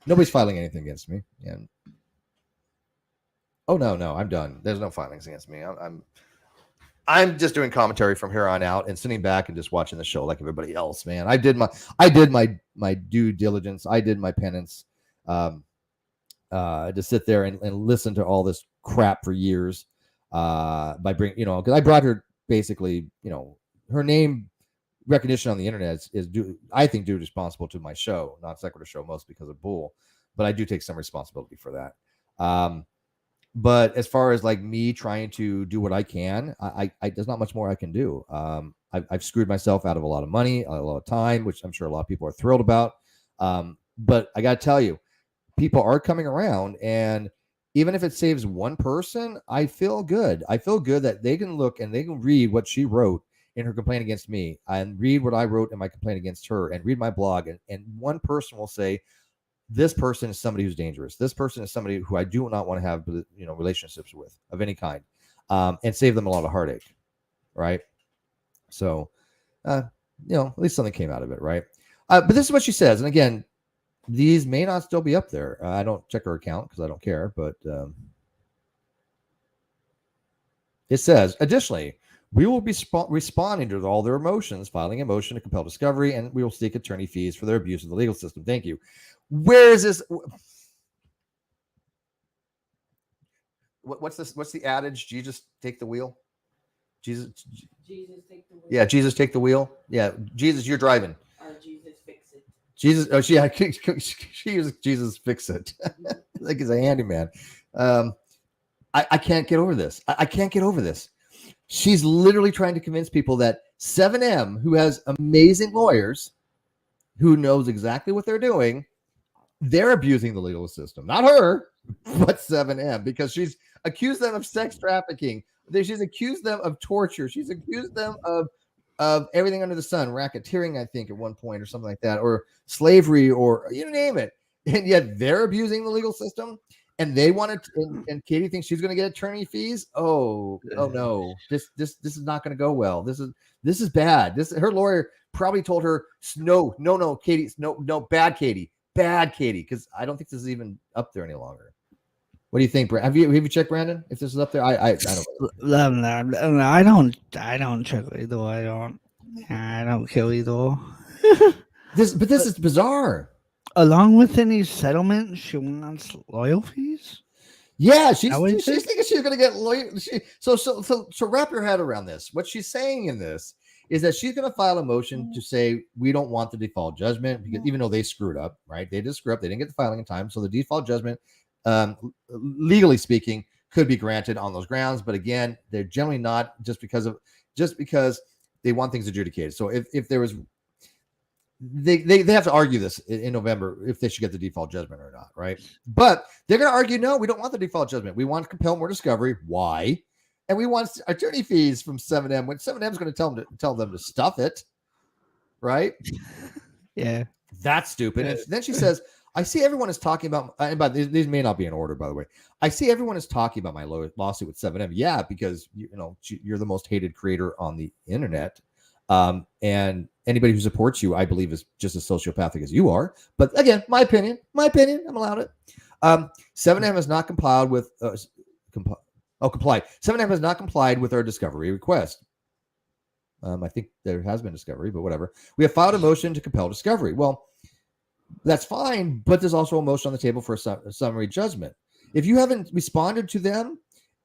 Nobody's filing anything against me. And no, I'm done. There's no filings against me. I'm just doing commentary from here on out and sitting back and just watching the show like everybody else, man. I did my due diligence. I did my penance. To sit there and listen to all this crap for years. By bringing, because I brought her basically, her name recognition on the internet is due, I think, due responsible to my show, Non Sequitur Show, most because of Bull, but I do take some responsibility for that. But as far as like me trying to do what I can, I there's not much more I can do. I've screwed myself out of a lot of money, a lot of time, which I'm sure a lot of people are thrilled about. But I got to tell you, people are coming around, and even if it saves one person, I feel good. I feel good that they can look and they can read what she wrote in her complaint against me and read what I wrote in my complaint against her and read my blog. And one person will say, this person is somebody who's dangerous. This person is somebody who I do not want to have, relationships with of any kind, and save them a lot of heartache. Right. So, at least something came out of it. Right. But this is what she says. And again, these may not still be up there. I don't check her account because I don't care. But it says, additionally, we will be responding to all their emotions, filing a motion to compel discovery, and we will seek attorney fees for their abuse of the legal system. Thank you. Where is this? what's this? What's the adage? Jesus take the wheel. Jesus take the wheel. Yeah, Jesus take the wheel. Yeah, Jesus, you're driving. Or Jesus fix it. Jesus, oh, she uses Jesus fix it. Like he's a handyman. I can't get over this. I can't get over this. She's literally trying to convince people that 7M, who has amazing lawyers, who knows exactly what they're doing, they're abusing the legal system. Not her, but 7M, because she's accused them of sex trafficking. She's accused them of torture. She's accused them of everything under the sun, racketeering, I think, at one point or something like that, or slavery, or you name it. And yet they're abusing the legal system, and they want to. And Katie thinks she's going to get attorney fees. Oh no, this is not going to go well. This is bad. Her lawyer probably told her, no, Katie, no, bad Katie, because I don't think this is even up there any longer. What do you think, Brandon? Have you checked, Brandon? If this is up there, I don't. I don't check either. I don't kill either. This is bizarre. Along with any settlement, she wants lawyer fees. Yeah, she's thinking she's going to get lawyer. So wrap your head around this. What she's saying in this is that she's going to file a motion to say we don't want the default judgment, because even though they screwed up, right? They did screw up. They didn't get the filing in time, so the default judgment, legally speaking, could be granted on those grounds. But again, they're generally not just because they want things adjudicated. So if there was, they have to argue this in November if they should get the default judgment or not, right? But they're going to argue, no, we don't want the default judgment. We want to compel more discovery. Why? And we want attorney fees from 7M when 7M is going to tell them to stuff it, right? Yeah, that's stupid. And then she says, I see everyone is talking about, and these may not be in order, by the way. I see everyone is talking about my lawsuit with 7M. Yeah, because you're the most hated creator on the internet. And anybody who supports you, I believe, is just as sociopathic as you are. But again, my opinion, I'm allowed it. 7M has not complied with complied. 7M has not complied with our discovery request. I think there has been discovery, but whatever. We have filed a motion to compel discovery. Well, that's fine, but there's also a motion on the table for a summary judgment. If you haven't responded to them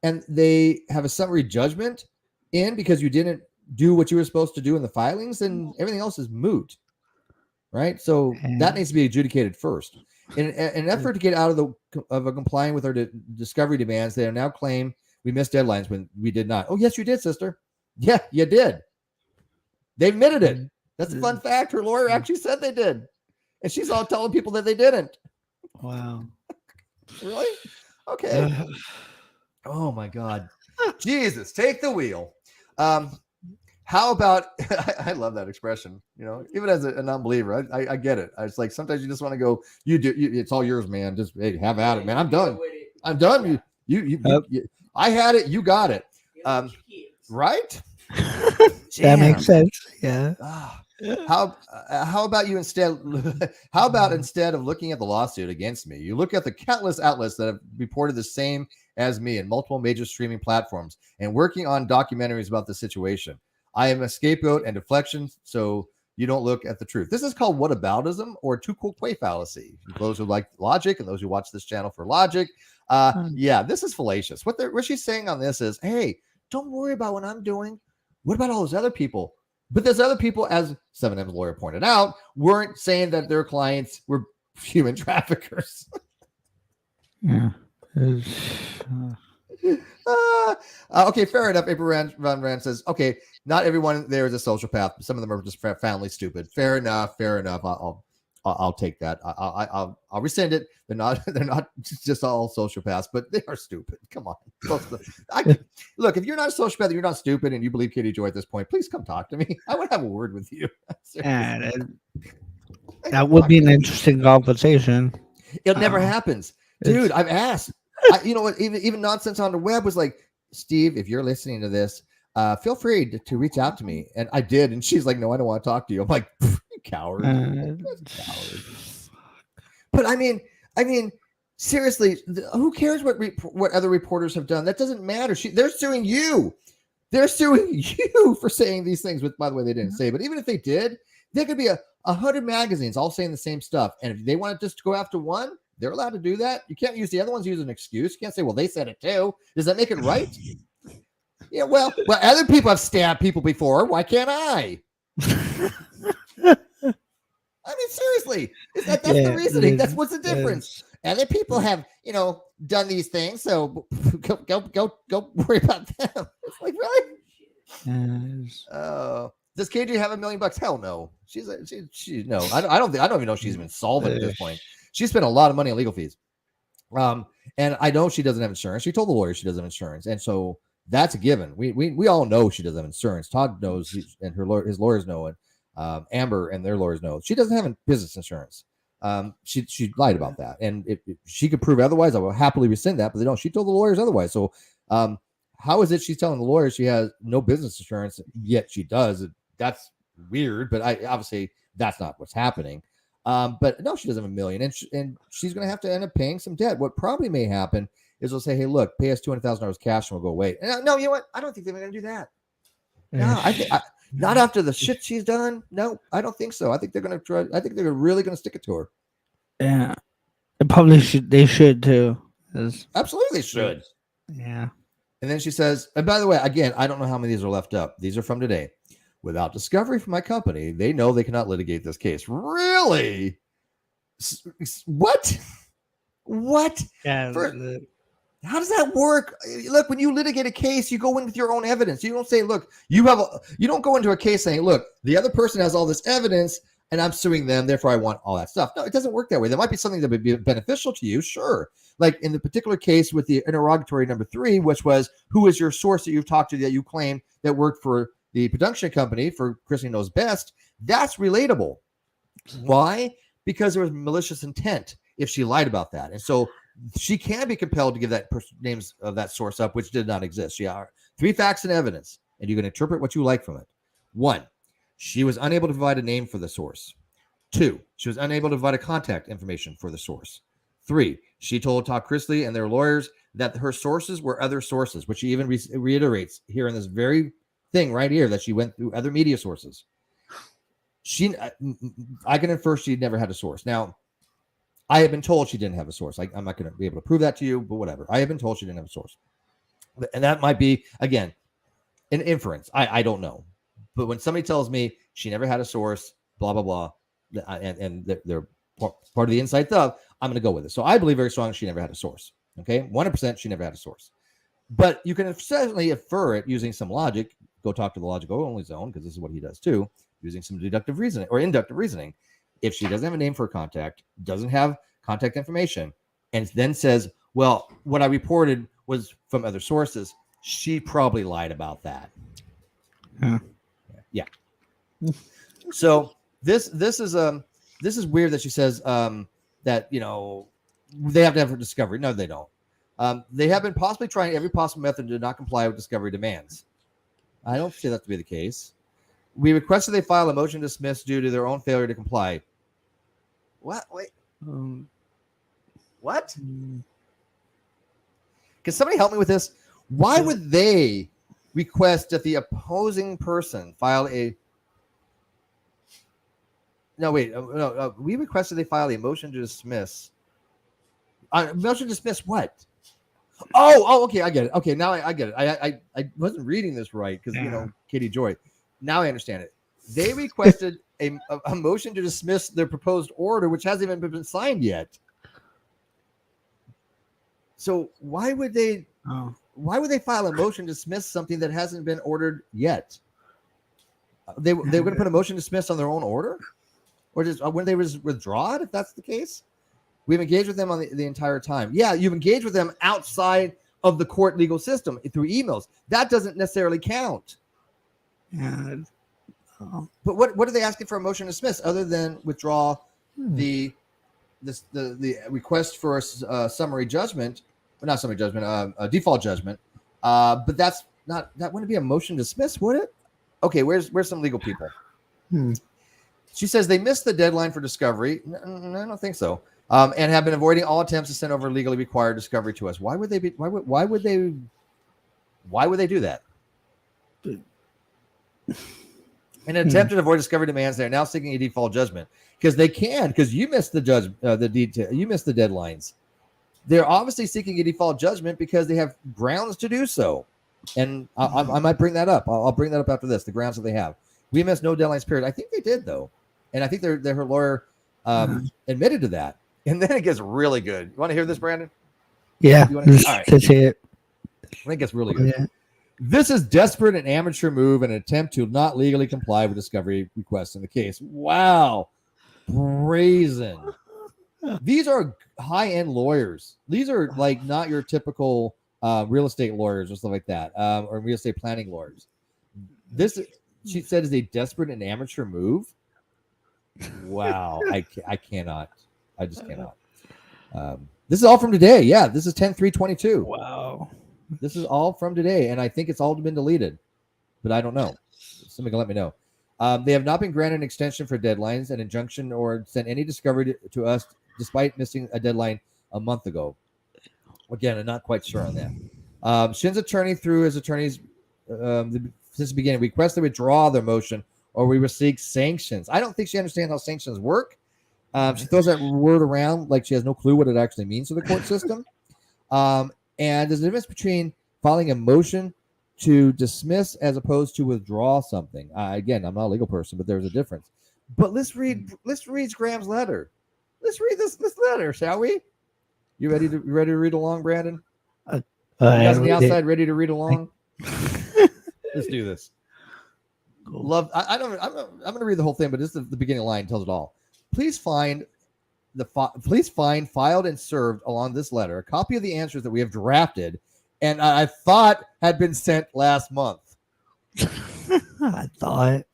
and they have a summary judgment in because you didn't do what you were supposed to do in the filings, then everything else is moot, right? So that needs to be adjudicated first. In an effort to get out of complying with our discovery demands, they now claim we missed deadlines when we did not. Oh, yes, you did, sister. Yeah, you did. They admitted it. That's a fun fact. Her lawyer actually said they did. And she's all telling people that they didn't. Wow. Really? Okay. Oh, my God. Jesus, take the wheel. How about, I love that expression, even as a non-believer, I get it. It's like, sometimes you just want to go, it's all yours, man. Just hey, have at it, man. I'm done. You I had it. You got it. Right? That makes sense. Yeah. How about you instead? How about instead of looking at the lawsuit against me, you look at the countless outlets that have reported the same as me in multiple major streaming platforms and working on documentaries about the situation. I am a scapegoat and deflection, so you don't look at the truth. This is called whataboutism or too cool quay fallacy. Those who like logic and those who watch this channel for logic. Yeah, this is fallacious. What she's saying on this is, hey, don't worry about what I'm doing. What about all those other people? But those other people, as 7M's lawyer pointed out, weren't saying that their clients were human traffickers. Yeah. Okay, fair enough. April Van Rand says, okay, not everyone there is a sociopath. Some of them are just family stupid. Fair enough. I'll take that. I'll rescind it. They're not just all sociopaths, but they are stupid. Come on. Look, if you're not a sociopath, you're not stupid, and you believe Kitty Joy at this point, please come talk to me. I would have a word with you. That would be an interesting conversation. It never happens. Dude, I've asked. You know what? Even nonsense on the web was like, Steve, if you're listening to this, feel free to reach out to me. And I did. And she's like, no, I don't want to talk to you. I'm like, you coward. Coward. But I mean, seriously, who cares what other reporters have done? That doesn't matter. They're suing you. They're suing you for saying these things, which, by the way, they didn't say. But even if they did, there could be 100 magazines all saying the same stuff. And if they want to just go after one, They're allowed to do that. You can't use the other ones use an excuse. You can't say, well, they said it too. Does that make it right? Yeah, well, other people have stabbed people before. Why can't I? I mean, seriously, that's the reasoning. That's what's the difference. Other people have, done these things. So go worry about them. It's like, really? Does KJ have $1 million? Hell no. No. I don't even know if she's even solvent at this point. She spent a lot of money on legal fees. And I know she doesn't have insurance. She told the lawyer she doesn't have insurance, and so that's a given. We all know she doesn't have insurance. Todd knows, and his lawyers know it. Amber and their lawyers know she doesn't have business insurance. She lied about that, and if she could prove otherwise, I will happily rescind that. But they don't. She told the lawyers otherwise. So, how is it she's telling the lawyers she has no business insurance yet she does? That's weird. But obviously that's not what's happening. But no, she doesn't have $1 million, and she's going to have to end up paying some debt. What probably may happen is they'll say, "Hey, look, pay us $200,000 cash, and we'll go away." And no, you know what? I don't think they're going to do that. No, I think not after the shit she's done. No, I don't think so. I think they're going to try. I think they're really going to stick it to her. Yeah, it probably should. They should too. Absolutely, they should. Yeah. And then she says, and by the way, again, I don't know how many of these are left up. These are from today. Without discovery from my company, they know they cannot litigate this case. Really? What? Yeah. How does that work? Look, when you litigate a case, you go in with your own evidence. You don't say, look, you don't go into a case saying, look, the other person has all this evidence and I'm suing them, therefore I want all that stuff. No, it doesn't work that way. There might be something that would be beneficial to you, sure. Like in the particular case with the interrogatory number 3, which was, who is your source that you've talked to that you claim that worked for the production company for Chrissy Knows Best? That's relatable. Why? Because there was malicious intent if she lied about that. And so she can be compelled to give that names of that source up, which did not exist. She are 3 facts and evidence, and you can interpret what you like from it. 1, she was unable to provide a name for the source. 2, she was unable to provide a contact information for the source. 3, she told Todd Chrisley and their lawyers that her sources were other sources, which she even reiterates here in this very thing right here, that she went through other media sources. I can infer she never had a source. Now, I have been told she didn't have a source. I'm not going to be able to prove that to you, but whatever. I have been told she didn't have a source. And that might be, again, an inference. I don't know. But when somebody tells me she never had a source, blah, blah, blah, and they're part of the inside stuff, I'm going to go with it. So I believe very strongly she never had a source. Okay? 100% she never had a source. But you can certainly infer it using some logic. Go talk to the logical-only zone, because this is what he does too, using some deductive reasoning or inductive reasoning. If she doesn't have a name for a contact, doesn't have contact information, and then says, well, what I reported was from other sources, she probably lied about that. Yeah. So this is weird that she says that, they have to have her discovery. No, they don't. They have been possibly trying every possible method to not comply with discovery demands. I don't see that to be the case. We requested they file a motion to dismiss due to their own failure to comply. What? Wait. What? Can somebody help me with this? Why would they request that the opposing person file a... No, wait. No. We requested they file a motion to dismiss. Motion to dismiss what? Oh, okay. I get it. Okay, now I get it. I wasn't reading this right because, Katie Joy. Now I understand it. They requested a motion to dismiss their proposed order, which hasn't even been signed yet. So why would they file a motion to dismiss something that hasn't been ordered yet? They were going to put a motion to dismiss on their own order, or just wouldn't they just withdraw it if that's the case? We've engaged with them on the entire time. Yeah, you've engaged with them outside of the court legal system through emails. That doesn't necessarily count. Yeah. But what are they asking for a motion to dismiss other than withdraw the request for a summary judgment, or not summary judgment, a default judgment? But that wouldn't be a motion to dismiss, would it? Okay, where's some legal people? She says they missed the deadline for discovery. No, I don't think so. And have been avoiding all attempts to send over legally required discovery to us. Why would they do that? In an attempt to avoid discovery demands, they are now seeking a default judgment because they can, because you missed the you missed the deadlines. They're obviously seeking a default judgment because they have grounds to do so. And I might bring that up. I'll bring that up after this, the grounds that they have. We missed no deadlines period. I think they did, though. And I think her lawyer admitted to that. And then it gets really good. You want to hear this, Brandon? Yeah. All right. Let's hear it. I think it gets really good. Yeah. This is desperate and amateur move in an attempt to not legally comply with discovery requests in the case. Wow. Brazen. These are high-end lawyers. These are like not your typical real estate lawyers or stuff like that, or real estate planning lawyers. This, she said, is a desperate and amateur move. Wow. I cannot. I just cannot. This is all from today. Yeah, this is 10/3/22. Wow. This is all from today, and I think it's all been deleted, but I don't know. Somebody can let me know. They have not been granted an extension for deadlines, an injunction, or sent any discovery to us despite missing a deadline a month ago. Again, I'm not quite sure on that. Shinn's attorney, through his attorneys since the beginning, request they withdraw their motion or we will seek sanctions. I don't think she understands how sanctions work. She throws that word around like she has no clue what it actually means to the court system. And there's a difference between filing a motion to dismiss as opposed to withdraw something. Again, I'm not a legal person, but there's a difference. But let's read Graham's letter. Let's read this letter, shall we? You ready to read along, Brandon? You guys on the outside ready to read along? Let's do this. Cool. I'm going to read the whole thing, but this is the beginning line tells it all. Please find filed and served along this letter a copy of the answers that we have drafted and I thought had been sent last month. I thought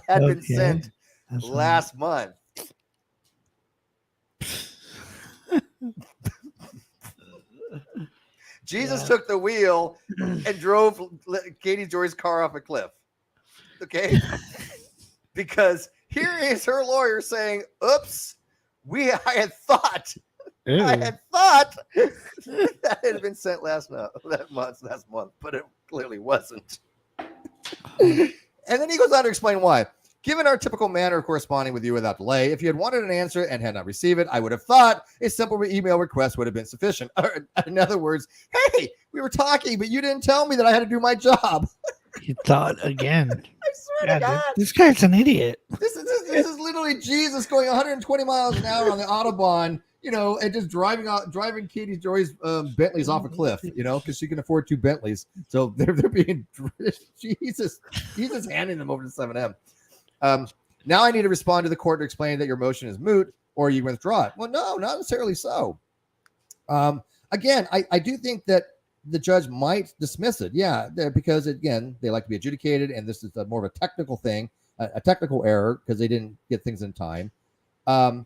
had been sent last month. Jesus took the wheel and drove Katie Joy's car off a cliff. Okay? Because here is her lawyer saying, oops, I had thought that had been sent last month, but it clearly wasn't. And then he goes on to explain why. Given our typical manner of corresponding with you without delay, if you had wanted an answer and had not received it, I would have thought a simple email request would have been sufficient. Or, in other words, hey, we were talking, but you didn't tell me that I had to do my job. You thought again. I swear to God. This guy's an idiot. This is literally Jesus going 120 miles an hour on the Autobahn, and just driving Katie Joy's Bentleys off a cliff, because she can afford 2 Bentleys. So they're being Jesus handing them over to 7M. Now I need to respond to the court to explain that your motion is moot or you withdraw it. Well, no, not necessarily so. Again, I do think that the judge might dismiss it. Yeah, because again, they like to be adjudicated, and this is more of a technical thing, a technical error because they didn't get things in time. Oh,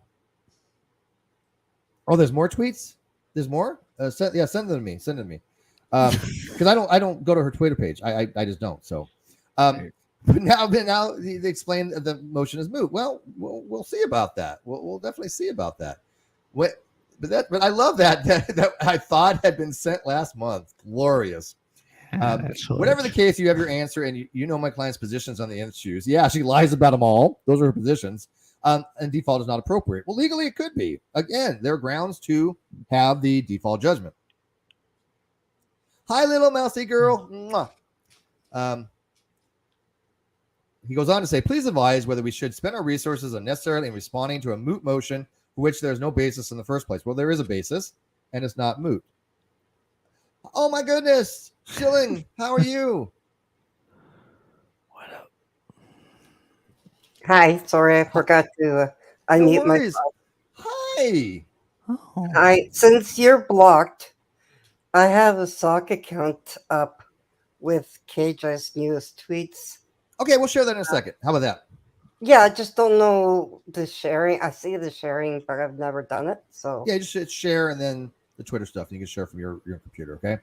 there's more tweets. There's more. Send them to me. Send them to me. Because I don't go to her Twitter page. I just don't. So. But now they explain that the motion is moot. Well, we'll see about that. We'll definitely see about that. But I love that I thought had been sent last month. Glorious. Whatever the case, you have your answer, and you know my client's positions on the issues. Yeah, she lies about them all. Those are her positions. And default is not appropriate. Well, legally it could be. Again, there are grounds to have the default judgment. Hi, little mousy girl. Mwah. He goes on to say, please advise whether we should spend our resources unnecessarily in responding to a moot motion for which there is no basis in the first place. Well, there is a basis, and it's not moot. Oh, my goodness. Schilling, how are you? What up? Hi. Sorry, I forgot to unmute myself. Hi. Oh. Since you're blocked, I have a sock account up with KJ's newest tweets. Okay, we'll share that in a second. How about that? Yeah, I just don't know the sharing. I see the sharing, but I've never done it. So Yeah, just hit share and then the Twitter stuff. You can share from your computer, okay?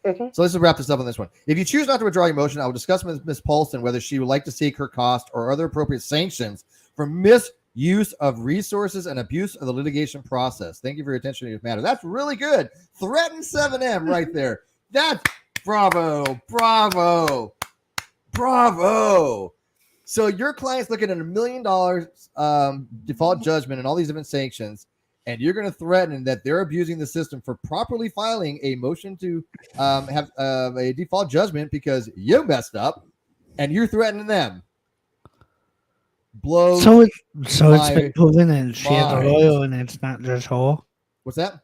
Mm-hmm. So let's wrap this up on this one. If you choose not to withdraw your motion, I will discuss with Ms. Paulson whether she would like to seek her cost or other appropriate sanctions for misuse of resources and abuse of the litigation process. Thank you for your attention to this matter. That's really good. Threaten 7M right there. That's bravo. Bravo. So your client's looking at $1 million default judgment and all these different sanctions, and you're going to threaten that they're abusing the system for properly filing a motion to have a default judgment because you messed up, and you're threatening them. Blows. So it's my been proven that she has a mind. lawyer and it's not just her. What's that?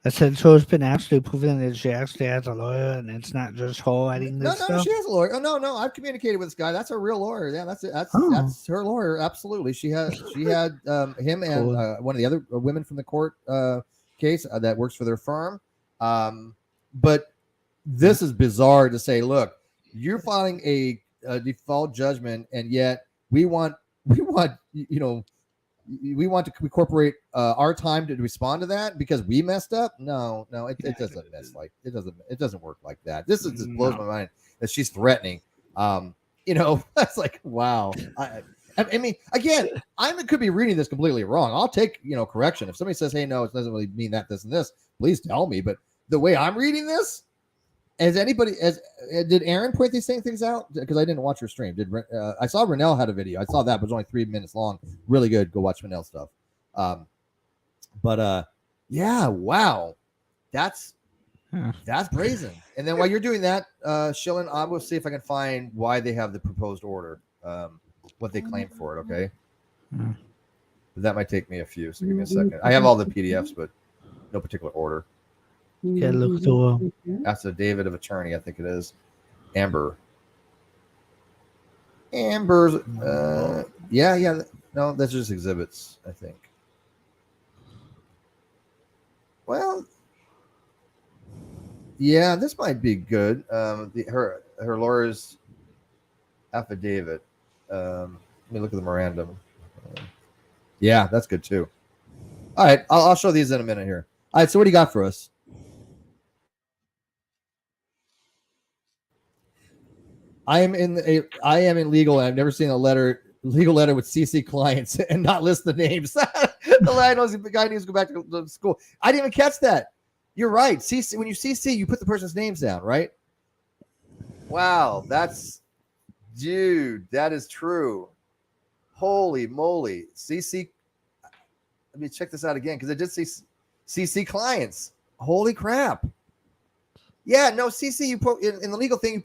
I said, so it's been actually proven that she actually has a lawyer and it's not just her writing No, this no, stuff? she has a lawyer. Oh, no. I've communicated with this guy. That's a real lawyer. Yeah, that's it. That's her lawyer. Absolutely. She had him and Cool. one of the other women from the court case that works for their firm. But this is bizarre to say, look, you're filing a default judgment, and yet we want we want to incorporate our time to respond to that because we messed up. No, it doesn't it doesn't work like that. This just blows my mind that she's threatening. That's like, wow. I mean, again, I could be reading this completely wrong. I'll take correction if somebody says, hey, no, it doesn't really mean that, this and this. Please tell me. But the way I'm reading this, did Aaron point these things out? Because I didn't watch her stream. I saw Renell had a video. I saw that, but it was only 3 minutes long. Really good. Go watch Renell stuff. Yeah, wow, that's brazen. And then while you're doing that, Shillen, I will see if I can find why they have the proposed order, what they claim for it. Okay, but that might take me a few. So give me a second. I have all the PDFs, but no particular order. Yeah, look through. That's a David of attorney, I think it is. Amber's. Yeah. No, that's just exhibits, I think. Well, yeah, this might be good. Her lawyer's affidavit. Let me look at the memorandum. Yeah, that's good too. All right, I'll show these in a minute here. All right, so what do you got for us? I am in legal, and I've never seen a legal letter with CC clients and not list the names. The guy needs to go back to school. I didn't even catch that. You're right. CC, when you CC, you put the person's names down, right? Wow, that is true. Holy moly. CC, let me check this out again because I did see CC clients. Holy crap. Yeah, no, CC, you put in the legal thing,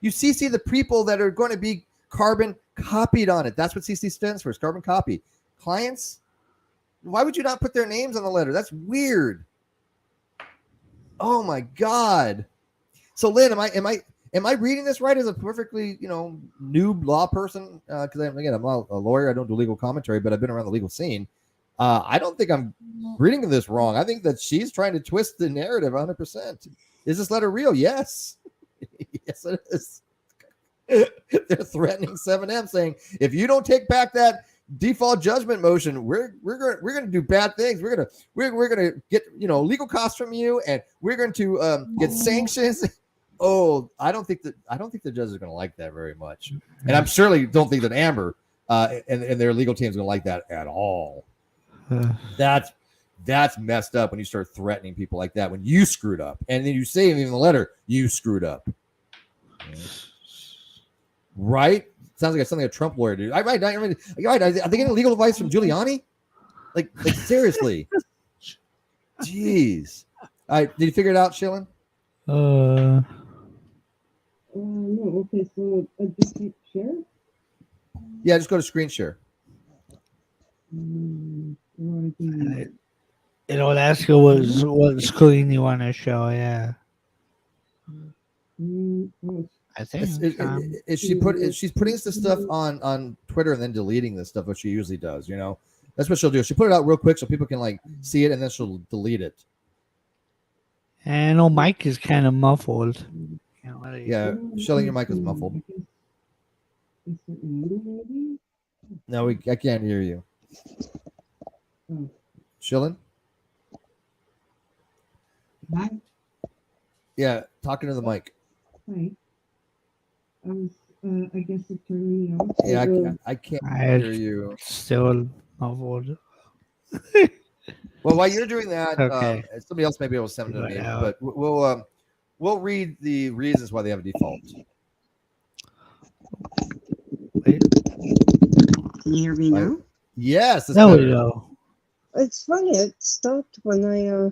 you CC the people that are going to be carbon copied on it. That's what CC stands for, is carbon copy. Clients, why would you not put their names on the letter? That's weird. Oh my God. So Lynn, am I reading this right as a perfectly, noob law person? Because I'm not a lawyer. I don't do legal commentary, but I've been around the legal scene. I don't think I'm reading this wrong. I think that she's trying to twist the narrative 100%. Is this letter real? Yes. Yes, it is. They're threatening 7M, saying if you don't take back that default judgment motion, we're going to do bad things. We're going to get legal costs from you, and we're going to get sanctions. Oh, I don't think the judges are going to like that very much, and I'm certainly don't think that Amber and their legal team is going to like that at all. That's messed up when you start threatening people like that when you screwed up, and then you say in the letter you screwed up. Right? Sounds like something a Trump lawyer do. Are they getting legal advice from Giuliani? Like seriously? Jeez. All right, did you figure it out, Shillen? No. Okay, so just share. Yeah, just go to screen share. It'll ask you what screen you want to show. Yeah. I think she's putting this stuff on Twitter and then deleting this stuff, what she usually does. That's what she'll do. She'll put it out real quick so people can see it, and then she'll delete it. And mic is kind of muffled. Yeah, Shilling, your mic is muffled. No, I can't hear you. Shilling? Hi. Yeah, talking to the mic. Hi. I guess it turned me off. Yeah, I can't hear you. Still muffled. Well, while you're doing that, okay. Somebody else may be able to send it to me, but we'll read the reasons why they have a default. Can you hear me now? Yes, it's There we better. go. It's funny. It stopped when I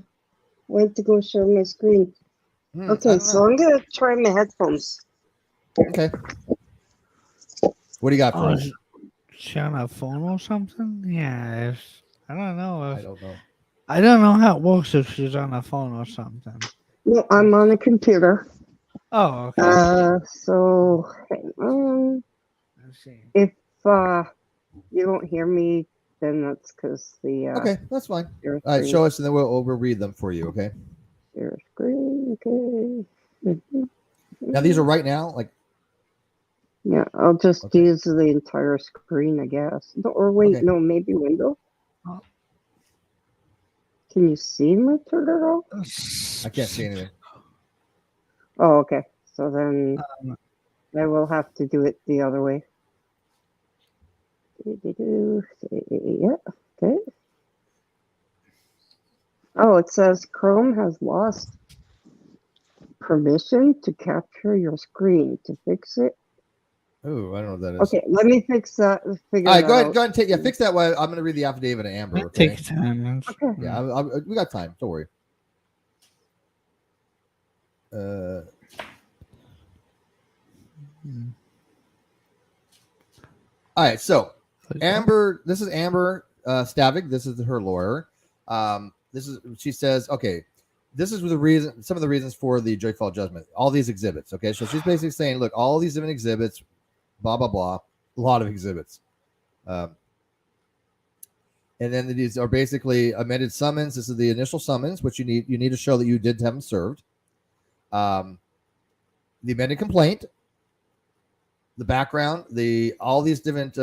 went to go share my screen. I Okay, don't so know. I'm gonna try my headphones. Okay. What do you got for Oh, us? is she on a phone or something? Yeah, I don't know. I don't know. I don't know how it works if she's on a phone or something. No, I'm on a computer. Oh, okay. So hang on. Let's see. If you don't hear me, then that's because the Okay, that's fine. share All right, screen. show us, and then we'll read them for you. Okay. Share screen. Okay. Now these are right now. Like, Yeah, I'll just okay. use the entire screen, I guess. Or wait, Okay. no, maybe window. Oh. Can you see my turtle? I can't see anything. Oh, okay. So then Um, I will have to do it the other way. Yeah, okay. Oh, it says Chrome has lost permission to capture your screen. To fix it. Oh, I don't know what that is. Okay, let me fix that. Figure All right, that go ahead. out. Go ahead and take. Yeah, fix that. Way I'm going to read the affidavit of Amber. Okay. Take time. Okay. Yeah, we got time. Don't worry. All right, so Amber, this is Amber Stavig. This is her lawyer. She says, okay, this is the reason, some of the reasons for the joyful judgment. All these exhibits. Okay, so she's basically saying, look, all these different exhibits, blah blah blah, a lot of exhibits, and then these are basically amended summons. This is the initial summons, which you need to show that you did have them served. The amended complaint, the background, all these different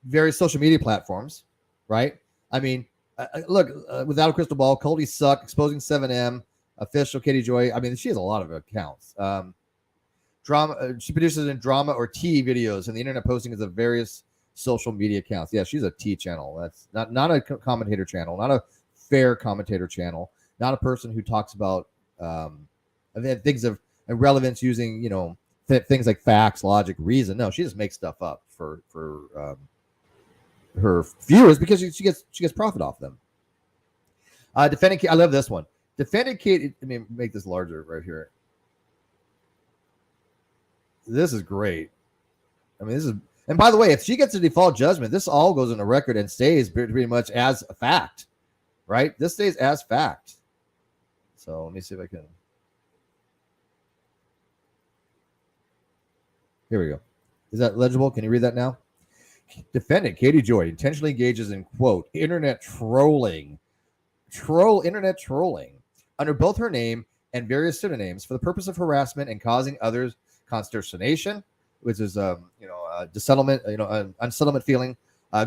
various social media platforms, right? I mean, look, without a crystal ball, Coldy Suck, Exposing 7M, Official Katie Joy. I mean, she has a lot of accounts. Drama. She produces in drama or tea videos, and the internet posting is of various social media accounts. Yeah, she's a tea channel. That's not a commentator channel, not a fair commentator channel, not a person who talks about things of relevance using things like facts, logic, reason. No, she just makes stuff up for her viewers because she gets profit off them. Defending, I love this one. Defending Katie. Let me make this larger right here. This is great. I mean, this is, and by the way, if she gets a default judgment, this all goes on a record and stays pretty much as a fact, right? This stays as fact. So let me see if I can. Here we go. Is that legible? Can you read that now? Defendant Katie Joy intentionally engages in, quote, internet trolling under both her name and various pseudonyms for the purpose of harassment and causing others consternation, which is dissettlement, unsettlement feeling,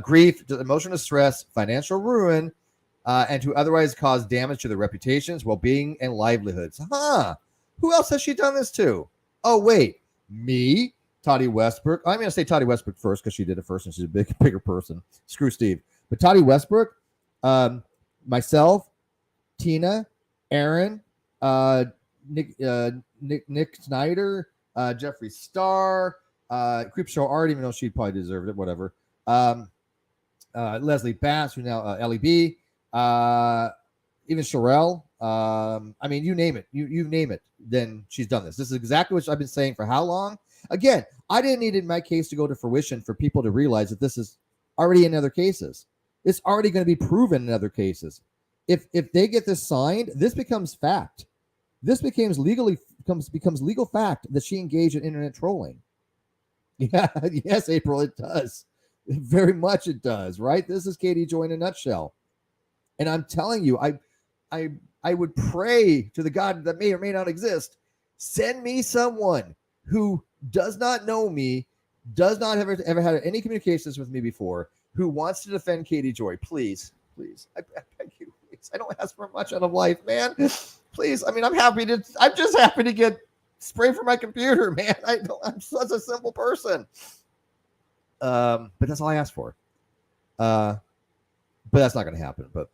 grief, emotional distress, financial ruin, and to otherwise cause damage to their reputations, well-being, and livelihoods. Who else has she done this to? Oh, wait, me, Toddy Westbrook. I'm going to say Toddy Westbrook first because she did it first and she's a bigger person. Screw Steve. But Toddy Westbrook, myself, Tina, Aaron, Nick Snyder, Jeffree Star, Creepshow Art, even though she probably deserved it, whatever. Leslie Bass, who now LEB, even Sherelle. I mean, you name it. You name it. Then she's done this. This is exactly what I've been saying for how long? Again, I didn't need my case to go to fruition for people to realize that this is already in other cases. It's already going to be proven in other cases. If they get this signed, this becomes fact. This becomes legal fact that she engaged in internet trolling. Yeah, yes, April, it does. Very much it does, right? This is Katie Joy in a nutshell. And I'm telling you, I would pray to the God that may or may not exist. Send me someone who does not know me, does not have ever had any communications with me before, who wants to defend Katie Joy. Please. I beg you. Please. I don't ask for much out of life, man. Please. I mean, I'm just happy to get spray for my computer, man. I'm such a simple person. But that's all I ask for. But that's not going to happen. But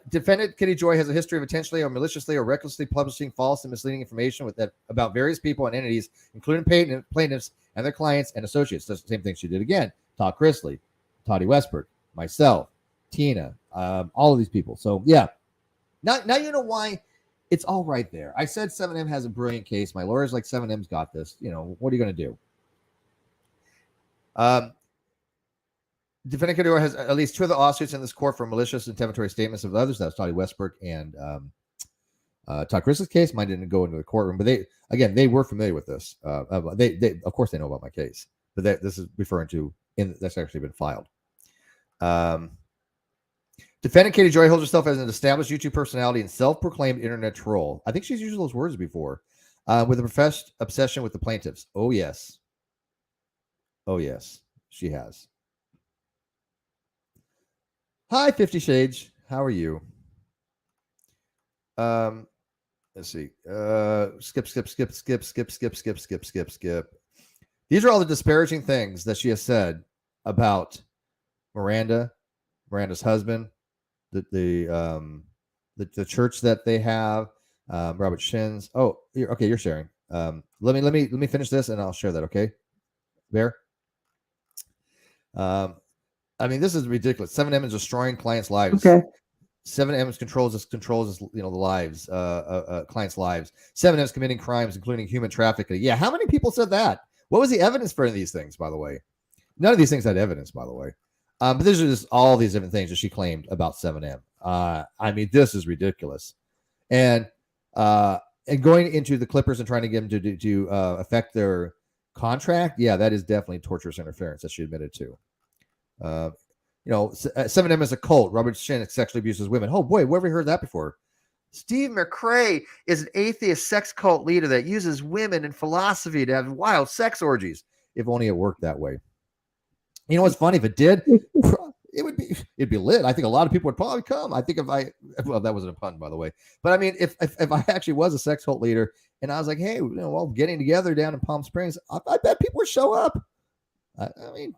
Defendant Kitty Joy has a history of intentionally or maliciously or recklessly publishing false and misleading information about various people and entities, including plaintiffs and their clients and associates. That's the same thing she did again. Todd Chrisley, Toddy Westbrook, myself, Tina, all of these people. So yeah, now you know why it's all right there. I said 7M has a brilliant case. My lawyer's like 7M's got this. You know, what are you going to do? Defendant Kitty Joy has at least 2 of the lawsuits in this court for malicious and defamatory statements of others. That's Toddy Westbrook and Todd Chris's case. Mine didn't go into the courtroom, but they were familiar with this. They of course they know about my case, but this is referring to that's actually been filed. Defendant Katie Joy holds herself as an established YouTube personality and self-proclaimed internet troll. I think she's used those words before, with a professed obsession with the plaintiffs. Oh yes, she has. Hi, 50 Shades. How are you? Let's see. Skip. These are all the disparaging things that she has said about Miranda's husband, the church that they have, Robert Shinn's. Oh, okay, you're sharing. Let me finish this and I'll share that. Okay, Bear. I mean, this is ridiculous. 7M is destroying clients' lives. Okay. 7M controls the lives, clients' lives. 7M is committing crimes, including human trafficking. Yeah, how many people said that? What was the evidence for any of these things, by the way? None of these things had evidence, by the way. But these are just all these different things that she claimed about 7M. I mean, this is ridiculous. And going into the Clippers and trying to get them to affect their contract, yeah, that is definitely torturous interference that she admitted to. 7M is a cult. Robert Shinn sexually abuses women. Oh boy, where have we heard that before? Steve McRae is an atheist sex cult leader that uses women and philosophy to have wild sex orgies. If only it worked that way. You know what's funny? If it did, it'd be lit. I think a lot of people would probably come. I think that wasn't a pun, by the way. But I mean, if I actually was a sex cult leader and I was like, hey, getting together down in Palm Springs, I bet people would show up. I mean,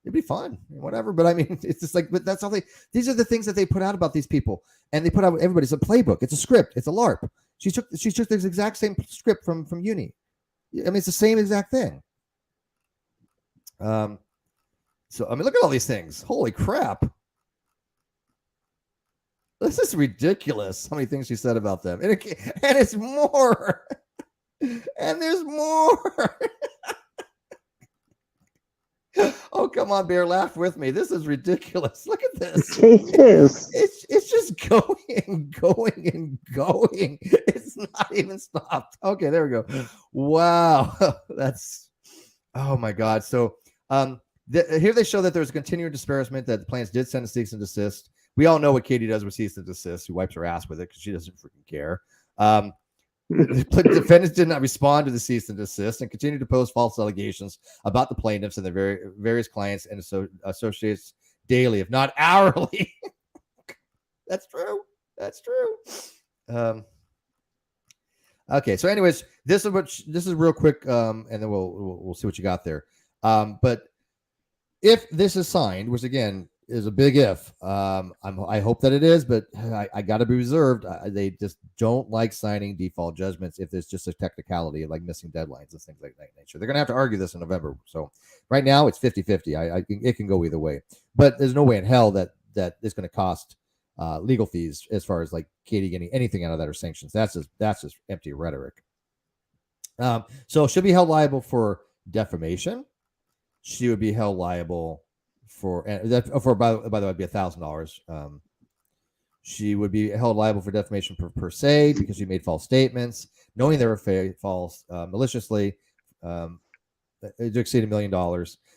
it'd be fun, whatever. But I mean, it's just like, but that's all these are the things that they put out about these people. And they put out everybody's a playbook. It's a script. It's a LARP. She took this exact same script from uni. I mean, it's the same exact thing. So, I mean, look at all these things. Holy crap. This is ridiculous. How many things she said about them. And it's more. And there's more. Oh, come on, Bear. Laugh with me. This is ridiculous. Look at this. It's just going and going and going. It's not even stopped. Okay, there we go. Wow. Oh, my God. So, here they show that there's a continuing disparagement that the plaintiffs did send a cease and desist. We all know what Katie does with cease and desist. She wipes her ass with it because she doesn't freaking care. The defendants did not respond to the cease and desist and continued to post false allegations about the plaintiffs and their various clients and associates daily, if not hourly. That's true. Okay. So, anyways, this is real quick, and then we'll see what you got there. But if this is signed, which again is a big if, I hope that it is, but I got to be reserved. They just don't like signing default judgments if there's just a technicality like missing deadlines and things like that nature. They're going to have to argue this in November. So right now it's 50-50. It can go either way, but there's no way in hell that it's going to cost legal fees as far as like Katie getting anything out of that or sanctions. That's just empty rhetoric. So she'll be held liable for defamation. She would be held liable for by the way, it'd be $1,000. She would be held liable for defamation per se because she made false statements, knowing they were false, maliciously. It exceeded $1 million.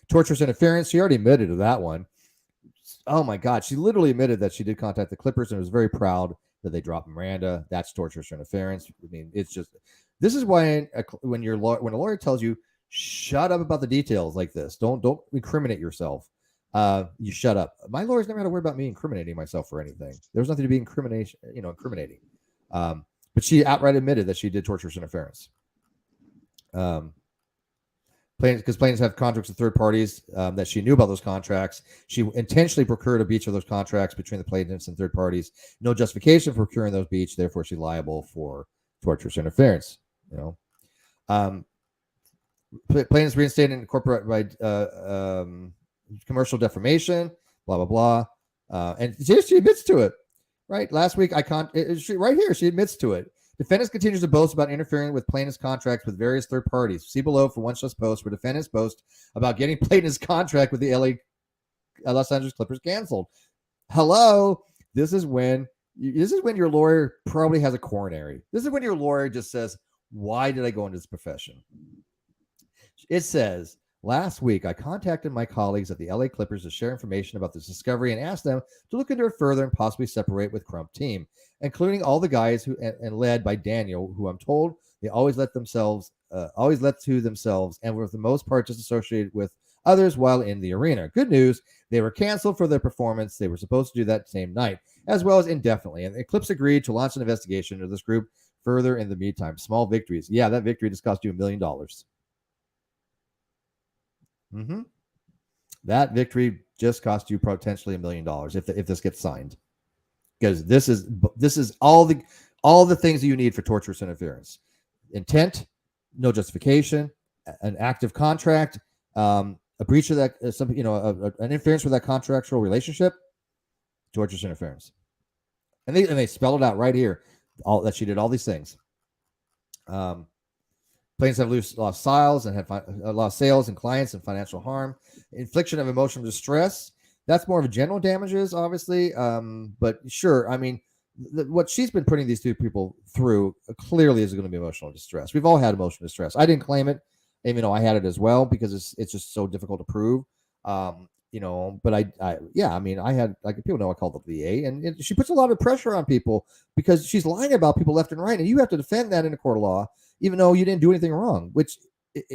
Torturous interference. She already admitted to that one. Oh my God, she literally admitted that she did contact the Clippers and was very proud that they dropped Miranda. That's torturous interference. I mean, it's just this is why when a lawyer tells you shut up about the details like this, don't incriminate yourself. You shut up. My lawyers never had to worry about me incriminating myself for anything. There was nothing to be incriminating. But she outright admitted that she did torturous interference. Because plaintiffs have contracts with third parties that she knew about those contracts. She intentionally procured a breach of those contracts between the plaintiffs and third parties. No justification for procuring those breach. Therefore, she's liable for tortious interference. Plaintiffs reinstated and incorporated by commercial defamation. Blah blah blah. And she admits to it. Right. Last week, right here, she admits to it. Defendants continues to boast about interfering with plaintiff's contracts with various third parties. See below for one such post where defendants boast about getting plaintiff's contract with the Los Angeles Clippers canceled. Hello, this is when your lawyer probably has a coronary. This is when your lawyer just says, "Why did I go into this profession?" It says, last week, I contacted my colleagues at the LA Clippers to share information about this discovery and asked them to look into it further and possibly separate with Crump team, including all the guys who and led by Daniel, who I'm told they always let to themselves and were for the most part just associated with others while in the arena. Good news, they were canceled for their performance. They were supposed to do that same night, as well as indefinitely. And the Clips agreed to launch an investigation into this group further in the meantime. Small victories. Yeah, that victory just cost you $1 million. Mm-hmm. That victory just cost you potentially $1 million if this gets signed, because this is all the things that you need for torturous interference: intent, no justification, an active contract, a breach of that, an interference with that contractual relationship, torturous interference, and they spell it out right here, all that she did all these things. Plaintiffs have lost sales and have lost sales and clients and financial harm. Infliction of emotional distress. That's more of a general damages, obviously. But sure, I mean, what she's been putting these two people through clearly is going to be emotional distress. We've all had emotional distress. I didn't claim it, even though I had it as well, because it's just so difficult to prove. But I had, like, people know I called the VA, and she puts a lot of pressure on people because she's lying about people left and right, and you have to defend that in a court of law, even though you didn't do anything wrong, which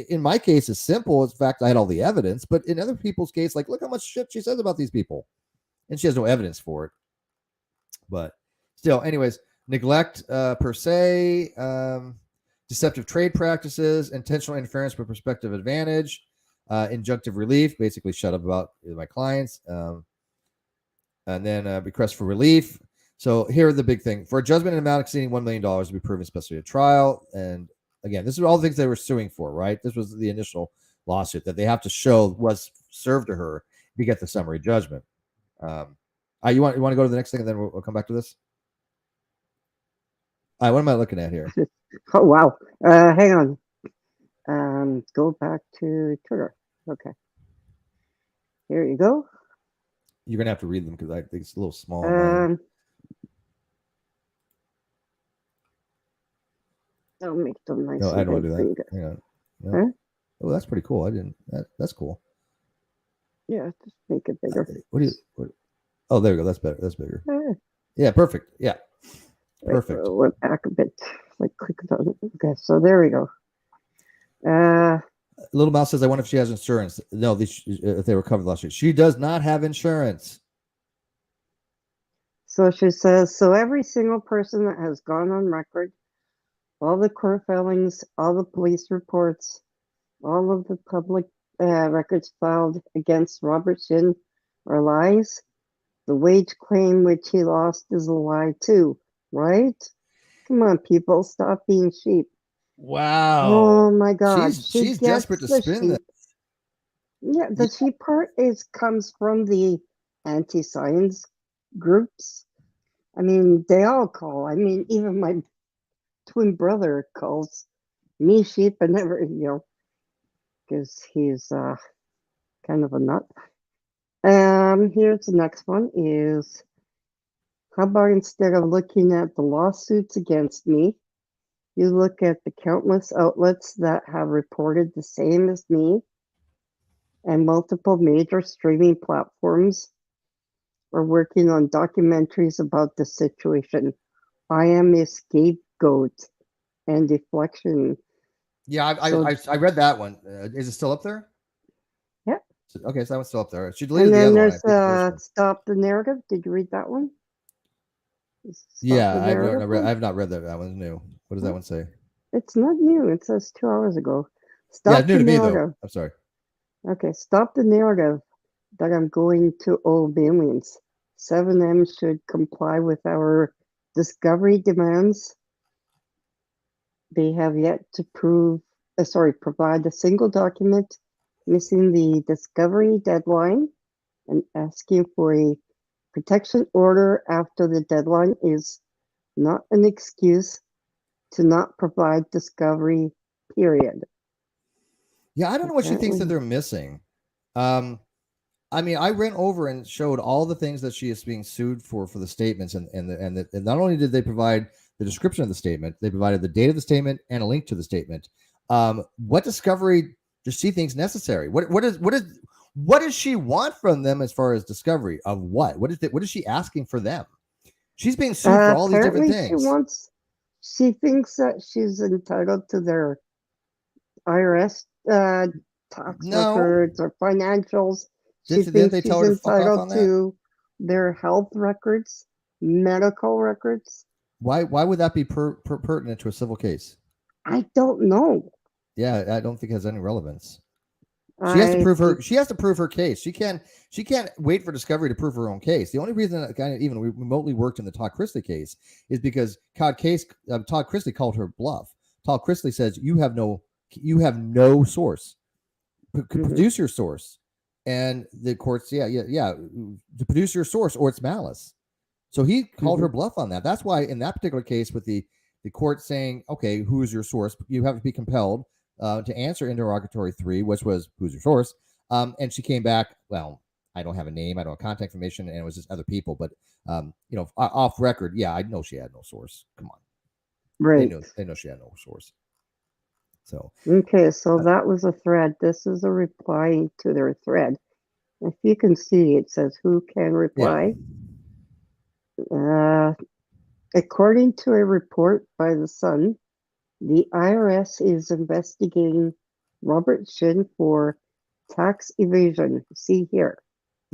in my case is simple. It's the fact I had all the evidence, but in other people's case, like, look how much shit she says about these people, and she has no evidence for it. But still, anyways, neglect per se, deceptive trade practices, intentional interference with prospective advantage, injunctive relief, basically shut up about my clients, and then request for relief. So here are the big thing: for a judgment in amount exceeding $1 million to be proven especially at trial. And again, this is all the things they were suing for, right? This was the initial lawsuit that they have to show was served to her to get the summary judgment. You want to go to the next thing, and then we'll come back to this. All right, what am I looking at here? Oh, wow. Hang on. Go back to Twitter. Okay. Here you go. You're going to have to read them because I think it's a little small. I'll make them nice. No, I don't want to do big that. Hang on. No. Huh? Oh, that's pretty cool. That's cool. Yeah, just make it bigger. Oh, there we go. That's better. That's bigger. Ah. Yeah, perfect. Yeah. Perfect. Went back a bit. Like, click on it. Okay, so there we go. Little Mouse says, I wonder if she has insurance. No, if they were covered last year. She does not have insurance. So she says, so every single person that has gone on record, all the court filings, all the police reports, all of the public records filed against Robert Shinn are lies. The wage claim which he lost is a lie too, right? Come on, people, stop being sheep. Wow. Oh my God. She's desperate to spin this. Yeah, the sheep part comes from the anti-science groups. I mean, they all call. I mean, even my twin brother calls me sheep and never, because he's kind of a nut. Here's the next one is, how about instead of looking at the lawsuits against me, you look at the countless outlets that have reported the same as me, and multiple major streaming platforms are working on documentaries about the situation. I am a scapegoat and deflection. Yeah, I read that one. Is it still up there? Yeah. Okay, so that one's still up there. She deleted and then the other there's one. Stop the Narrative. Did you read that one? Yeah, I've not read that. That one's new. What does that one say? It's not new. It says 2 hours ago. Yeah, Stop new the to me though. narrative. I'm sorry. Okay, stop the narrative that I'm going to owe billions. 7M should comply with our discovery demands. They have yet to provide a single document missing the discovery deadline, and asking for a protection order after the deadline is not an excuse to not provide discovery, period. Yeah, I don't know what she thinks that Apparently, they're missing. I mean, I went over and showed all the things that she is being sued for the statements, and not only did they provide the description of the statement, they provided the date of the statement and a link to the statement. What discovery does she think is necessary? What does she want from them as far as discovery of what? What is she asking for them? She's being sued for all these different apparently things. she thinks that she's entitled to their IRS tax No, records or financials. She didn't thinks they tell she's her to fuck off entitled on that? to their health records, medical records. Why would that be pertinent to a civil case? I don't know. Yeah, I don't think it has any relevance. She has to I prove her. think She has to prove her case. She can't wait for discovery to prove her own case. The only reason that kind of even remotely worked in the Todd Chrisley case is because Todd Chrisley called her bluff. Todd Chrisley says you have no source. Produce your source, and the courts, to produce your source or it's malice. So he called her bluff on that. That's why in that particular case, with the court saying, okay, who is your source? You have to be compelled to answer interrogatory 3, which was who's your source. And she came back, well, I don't have a name, I don't have contact information, and it was just other people. But off record, yeah, I know she had no source. Come on, right. They know she had no source. So Okay, so that was a thread. This is a reply to their thread. If you can see, it says who can reply. According to a report by The Sun, the IRS is investigating Robert Shinn for tax evasion. See here.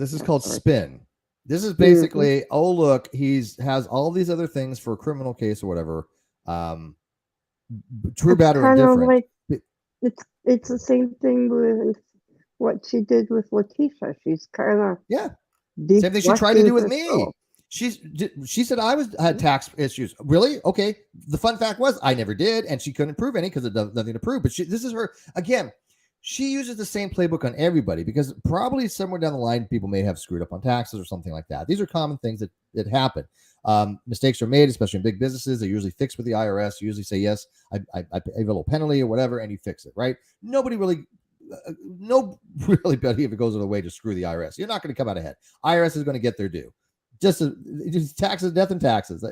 this is called Sorry. spin. This is basically, oh look, has all these other things for a criminal case or whatever. True, bad, or Kind of indifferent. like it's the same thing with what she did with Letitia. She's kind of Same thing she tried to do with herself. me. She said I had tax issues. Really? Okay. The fun fact was I never did, and she couldn't prove any because it does nothing to prove. But this is her again. She uses the same playbook on everybody because probably somewhere down the line people may have screwed up on taxes or something like that. These are common things that happen. Mistakes are made, especially in big businesses. They're usually fixed with the IRS. You usually say yes, I pay a little penalty or whatever, and you fix it, right? Nobody really bet if it goes to the way to screw the IRS. You're not going to come out ahead. IRS is going to get their due. Just taxes, death, and taxes.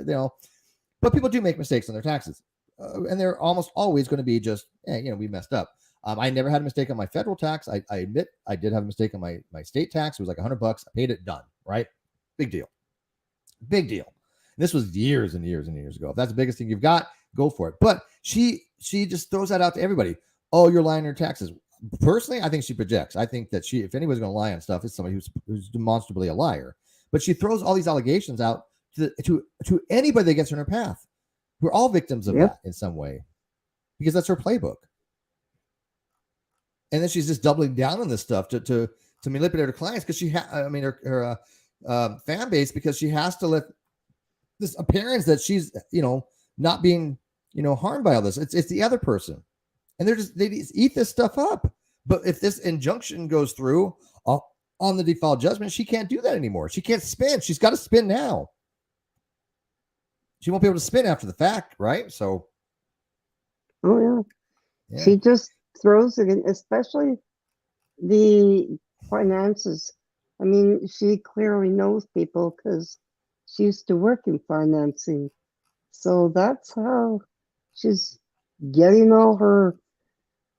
But people do make mistakes on their taxes, and they're almost always going to be just, we messed up. I never had a mistake on my federal tax. I admit I did have a mistake on my state tax. It was like $100. I paid it, done. Right? Big deal. And this was years and years and years ago. If that's the biggest thing you've got, go for it. But she just throws that out to everybody. Oh, you're lying on your taxes. Personally, I think she projects. I think that if anybody's going to lie on stuff, it's somebody who's demonstrably a liar. But she throws all these allegations out to anybody that gets in her path. We're all victims of that in some way because that's her playbook. And then she's just doubling down on this stuff to manipulate her clients because her fan base, because she has to let this appearance that she's not being harmed by all this. It's the other person, and they just eat this stuff up. But if this injunction goes through on the default judgment, she can't do that anymore. She can't spin. She's got to spin now. She won't be able to spin after the fact, right? So, yeah. She just throws it in, especially the finances. I mean, she clearly knows people because she used to work in financing. So that's how she's getting all her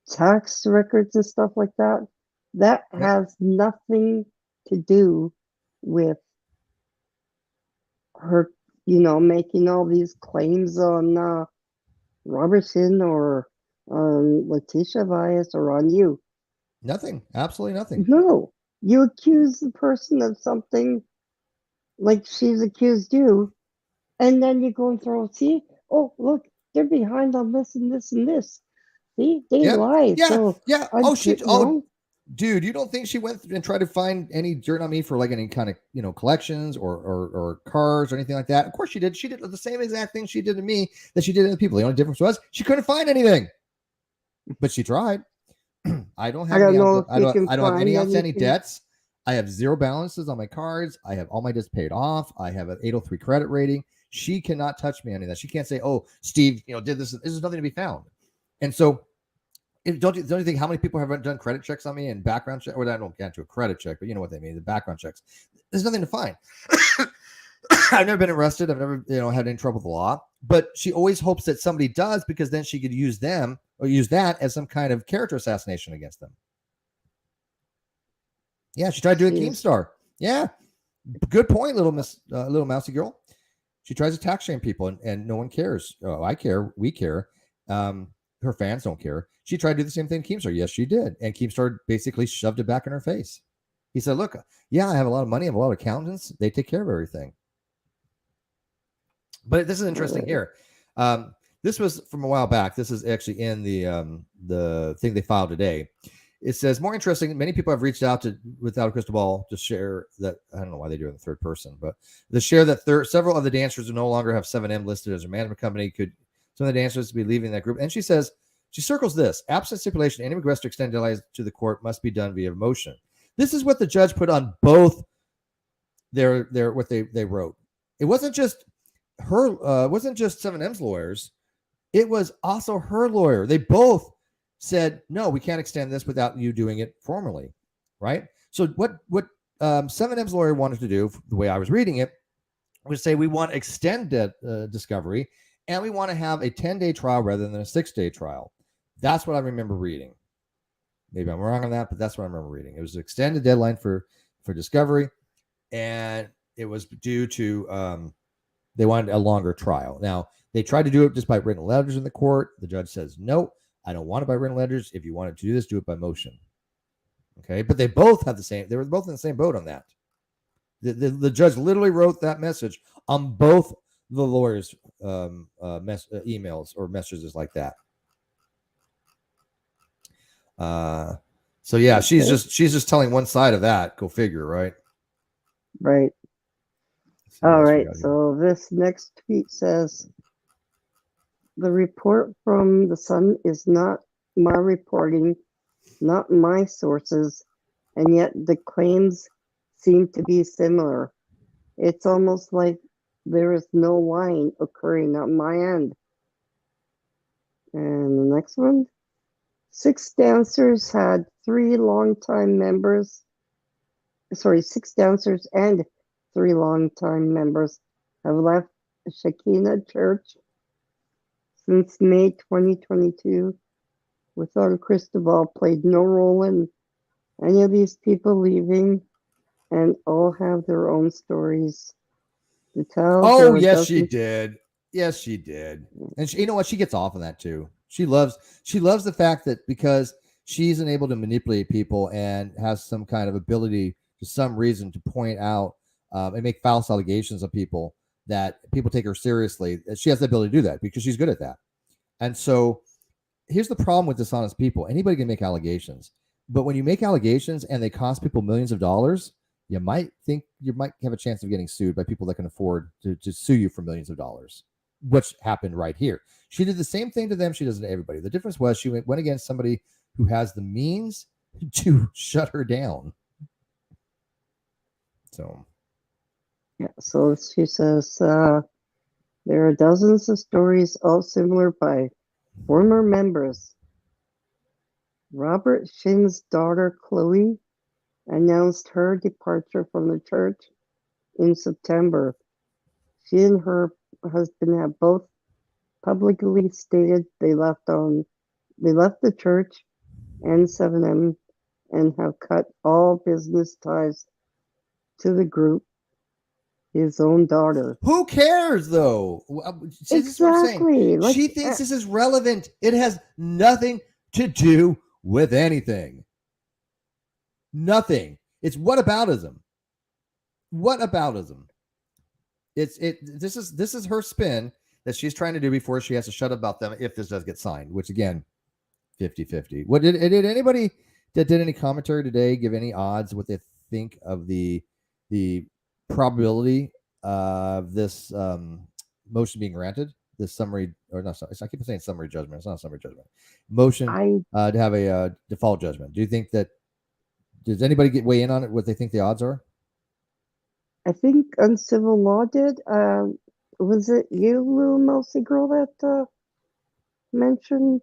tax records and stuff like that. That has nothing to do with her, making all these claims on Robert Shinn or on Letitia Vias or on you. Nothing. Absolutely nothing. No. You accuse the person of something like she's accused you, and then you go and throw, see, oh, look, they're behind on this and this and this. See, they Yeah. lie. Yeah. So Yeah. I Oh, she. didn't Oh, know. dude, you don't think she went and tried to find any dirt on me for like any kind of collections or cars or anything like that? Of course she did. She did the same exact thing she did to me that she did to the people. The only difference was she couldn't find anything, but she tried. I don't I have don't any. know if I you don't. can I don't have any find outstanding anything. debts. I have zero balances on my cards. I have all my debts paid off. I have an 803 credit rating. She cannot touch me on any of that. She can't say, "Oh, Steve, did this." This is nothing to be found. And so, don't you think how many people have done credit checks on me and background check? Or I don't get to a credit check, but you know what they mean, the background checks. There's nothing to find. I've never been arrested. I've never, had any trouble with the law. But she always hopes that somebody does, because then she could use them or use that as some kind of character assassination against them. Yeah, she tried to do a Keemstar. Yeah, good point, little mousy girl. She tries to tax shame people, and no one cares. Oh, I care. We care. Her fans don't care. She tried to do the same thing Keemstar. Yes, she did. And Keemstar basically shoved it back in her face. He said, look, yeah, I have a lot of money. I have a lot of accountants. They take care of everything. But this is interesting here. This was from a while back. This is actually in the thing they filed today. It says, more interesting, many people have reached out to Without a Crystal Ball to share that. I don't know why they do it in the third person, but to share that several of the dancers who no longer have 7M listed as a management company could some of the dancers be leaving that group. And she says, she circles this: absent stipulation, any request to extend deadlines to the court must be done via motion. This is what the judge put on both their what they wrote. It wasn't just her, wasn't just 7M's lawyers. It was also her lawyer. They both said, no, we can't extend this without you doing it formally, right? So what 7M's lawyer wanted to do, the way I was reading it, was say we want to extend discovery, and we want to have a 10-day trial rather than a 6-day trial. That's what I remember reading. Maybe I'm wrong on that, but that's what I remember reading. It was an extended deadline for discovery, and it was due to they wanted a longer trial. Now, they tried to do it just by written letters in the court. The judge says, no, I don't want it by written letters. If you wanted to do this, do it by motion. Okay, but they both had they were both in the same boat on that. The judge literally wrote that message on both the lawyers' emails or messages like that. So yeah, okay. she's just telling one side of that. Go figure, right? Right. All right. So this next tweet says, the report from the Sun is not my reporting, not my sources, and yet the claims seem to be similar. It's almost like there is no lying occurring on my end. And the next one, 6 dancers and 3 longtime members have left Shekinah Church since May 2022. Without a Crystal Ball played no role in any of these people leaving, and all have their own stories to tell. Oh, yes, she did. Yes, she did. And she, you know what? She gets off on that too. She loves the fact that because she's able to manipulate people and has some kind of ability for some reason to point out and make false allegations of people, that people take her seriously. She has the ability to do that because she's good at that. And so here's the problem with dishonest people. Anybody can make allegations, but when you make allegations and they cost people millions of dollars, you might have a chance of getting sued by people that can afford to sue you for millions of dollars, which happened right here. She did the same thing to them. She does it to everybody. The difference was she went against somebody who has the means to shut her down. So, yeah. So she says there are dozens of stories, all similar, by former members. Robert Shinn's daughter, Chloe, announced her departure from the church in September. She and her husband have both publicly stated they left the church and 7M and have cut all business ties to the group. His own daughter. Who cares, though? Exactly. Like, she thinks this is relevant. It has nothing to do with anything. Nothing. It's whataboutism. Whataboutism. This is her spin that she's trying to do before she has to shut up about them if this does get signed, which again, 50-50. What did anybody that did any commentary today give any odds what they think of the probability of this motion being granted? This summary, or not, I keep saying summary judgment. It's not a summary judgment. Motion to have a default judgment. Do you think that? Does anybody weigh in on it? What they think the odds are? I think Uncivil Law did. Was it you, little mousy girl, that mentioned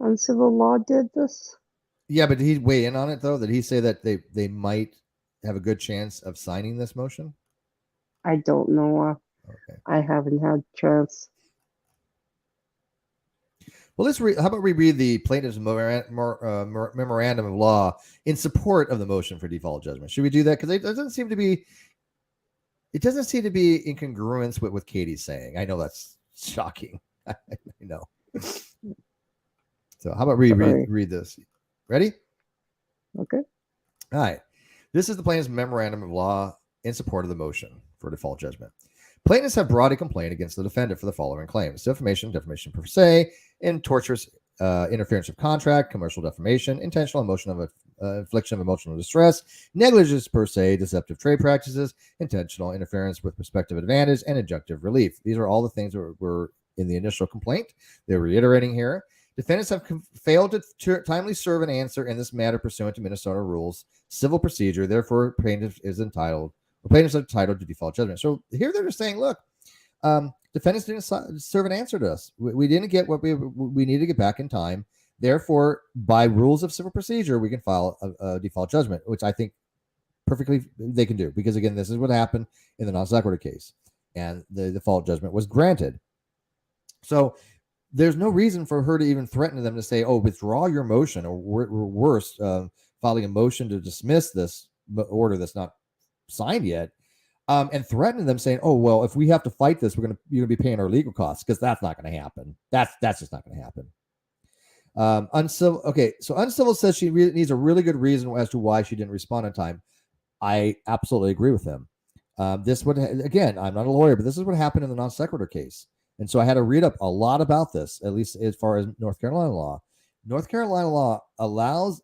Uncivil Law did this? Yeah, but did he weigh in on it though? Did he say that they might have a good chance of signing this motion? I don't know. Okay. I haven't had a chance. Well, how about we read the plaintiff's memorandum of law in support of the motion for default judgment? Should we do that? Because it doesn't seem to be in congruence with what Katie's saying. I know that's shocking. I know. So how about we read this? Ready? Okay. All right. This is the plaintiff's memorandum of law in support of the motion for default judgment. Plaintiffs have brought a complaint against the defendant for the following claims: defamation per se, and tortious interference of contract, commercial defamation, intentional infliction of emotional distress, negligence per se, deceptive trade practices, intentional interference with prospective advantage, and injunctive relief. These are all the things that were in the initial complaint. They're reiterating here. Defendants have failed to timely serve an answer in this matter pursuant to Minnesota rules, civil procedure. Therefore, plaintiffs are entitled to default judgment. So here they're just saying, look, defendants didn't serve an answer to us. We didn't get what we needed to get back in time. Therefore, by rules of civil procedure, we can file a default judgment, which I think perfectly they can do. Because again, this is what happened in the non sequitur case, and the default judgment was granted. So there's no reason for her to even threaten them to say, oh, withdraw your motion, or worse, filing a motion to dismiss this order that's not signed yet, and threatening them saying, oh, well, if we have to fight this, you're gonna be paying our legal costs, because that's not going to happen. That's just not going to happen. So Uncivil says she needs a really good reason as to why she didn't respond in time. I absolutely agree with him. This would, again, I'm not a lawyer, but this is what happened in the non sequitur case. And so I had to read up a lot about this, at least as far as North Carolina law. North Carolina law allows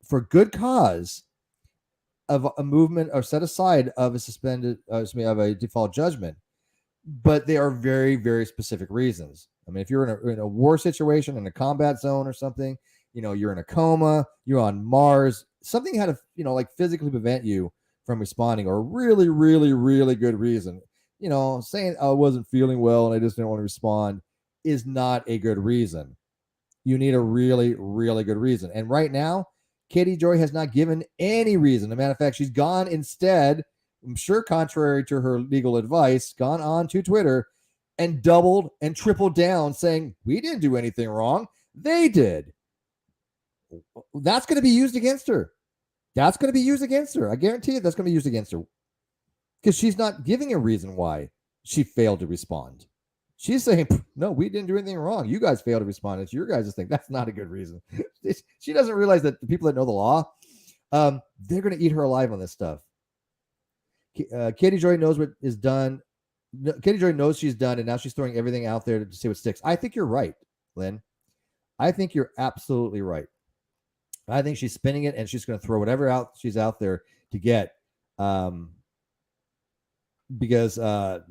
for good cause of a movement or set aside of a default judgment, but they are very, very specific reasons. I mean, if you're in a war situation, in a combat zone or something, you're in a coma, you're on Mars, something had to, like physically prevent you from responding, or a really, really, really good reason. Saying I wasn't feeling well and I just didn't want to respond is not a good reason. You need a really, really good reason. And right now, Katie Joy has not given any reason. As a matter of fact, she's gone instead, I'm sure contrary to her legal advice, gone on to Twitter and doubled and tripled down saying, we didn't do anything wrong. They did. That's going to be used against her. That's going to be used against her. I guarantee you that's going to be used against her, because she's not giving a reason why she failed to respond. She's saying, no, we didn't do anything wrong. You guys failed to respond. It's your guys' thing. That's not a good reason. She doesn't realize that the people that know the law, they're going to eat her alive on this stuff. Katie Joy knows what is done. Katie Joy knows she's done, and now she's throwing everything out there to see what sticks. I think you're right, Lynn. I think you're absolutely right. I think she's spinning it, and she's going to throw whatever she's out there to get, because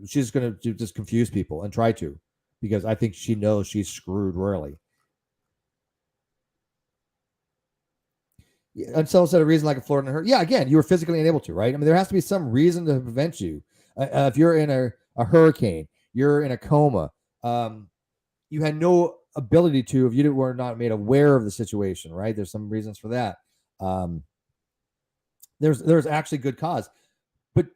she's going to just confuse people and try to, because I think she knows she's screwed royally. And someone said a reason like a Florida hurt. Yeah, again, you were physically unable to, right? I mean, there has to be some reason to prevent you. If you're in a hurricane, you're in a coma, you had no ability to, if you were not made aware of the situation, right? There's some reasons for that. There's actually good cause. But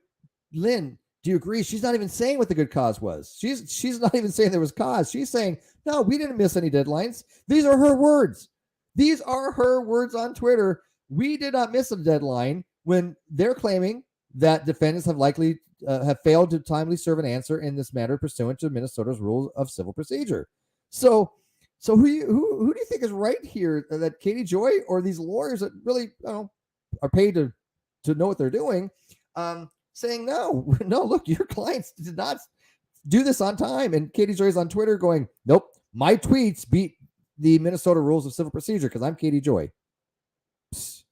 Lynn, do you agree? She's not even saying what the good cause was. She's not even saying there was cause. She's saying, no, we didn't miss any deadlines. These are her words. These are her words on Twitter. We did not miss a deadline, when they're claiming that defendants have likely have failed to timely serve an answer in this matter pursuant to Minnesota's rules of civil procedure. So who do you think is right here? That Katie Joy or these lawyers that really are paid to know what they're doing, saying no, look, your clients did not do this on time, and Katie Joy is on Twitter going, nope, my tweets beat the Minnesota Rules of Civil Procedure because I'm Katie Joy. Psst.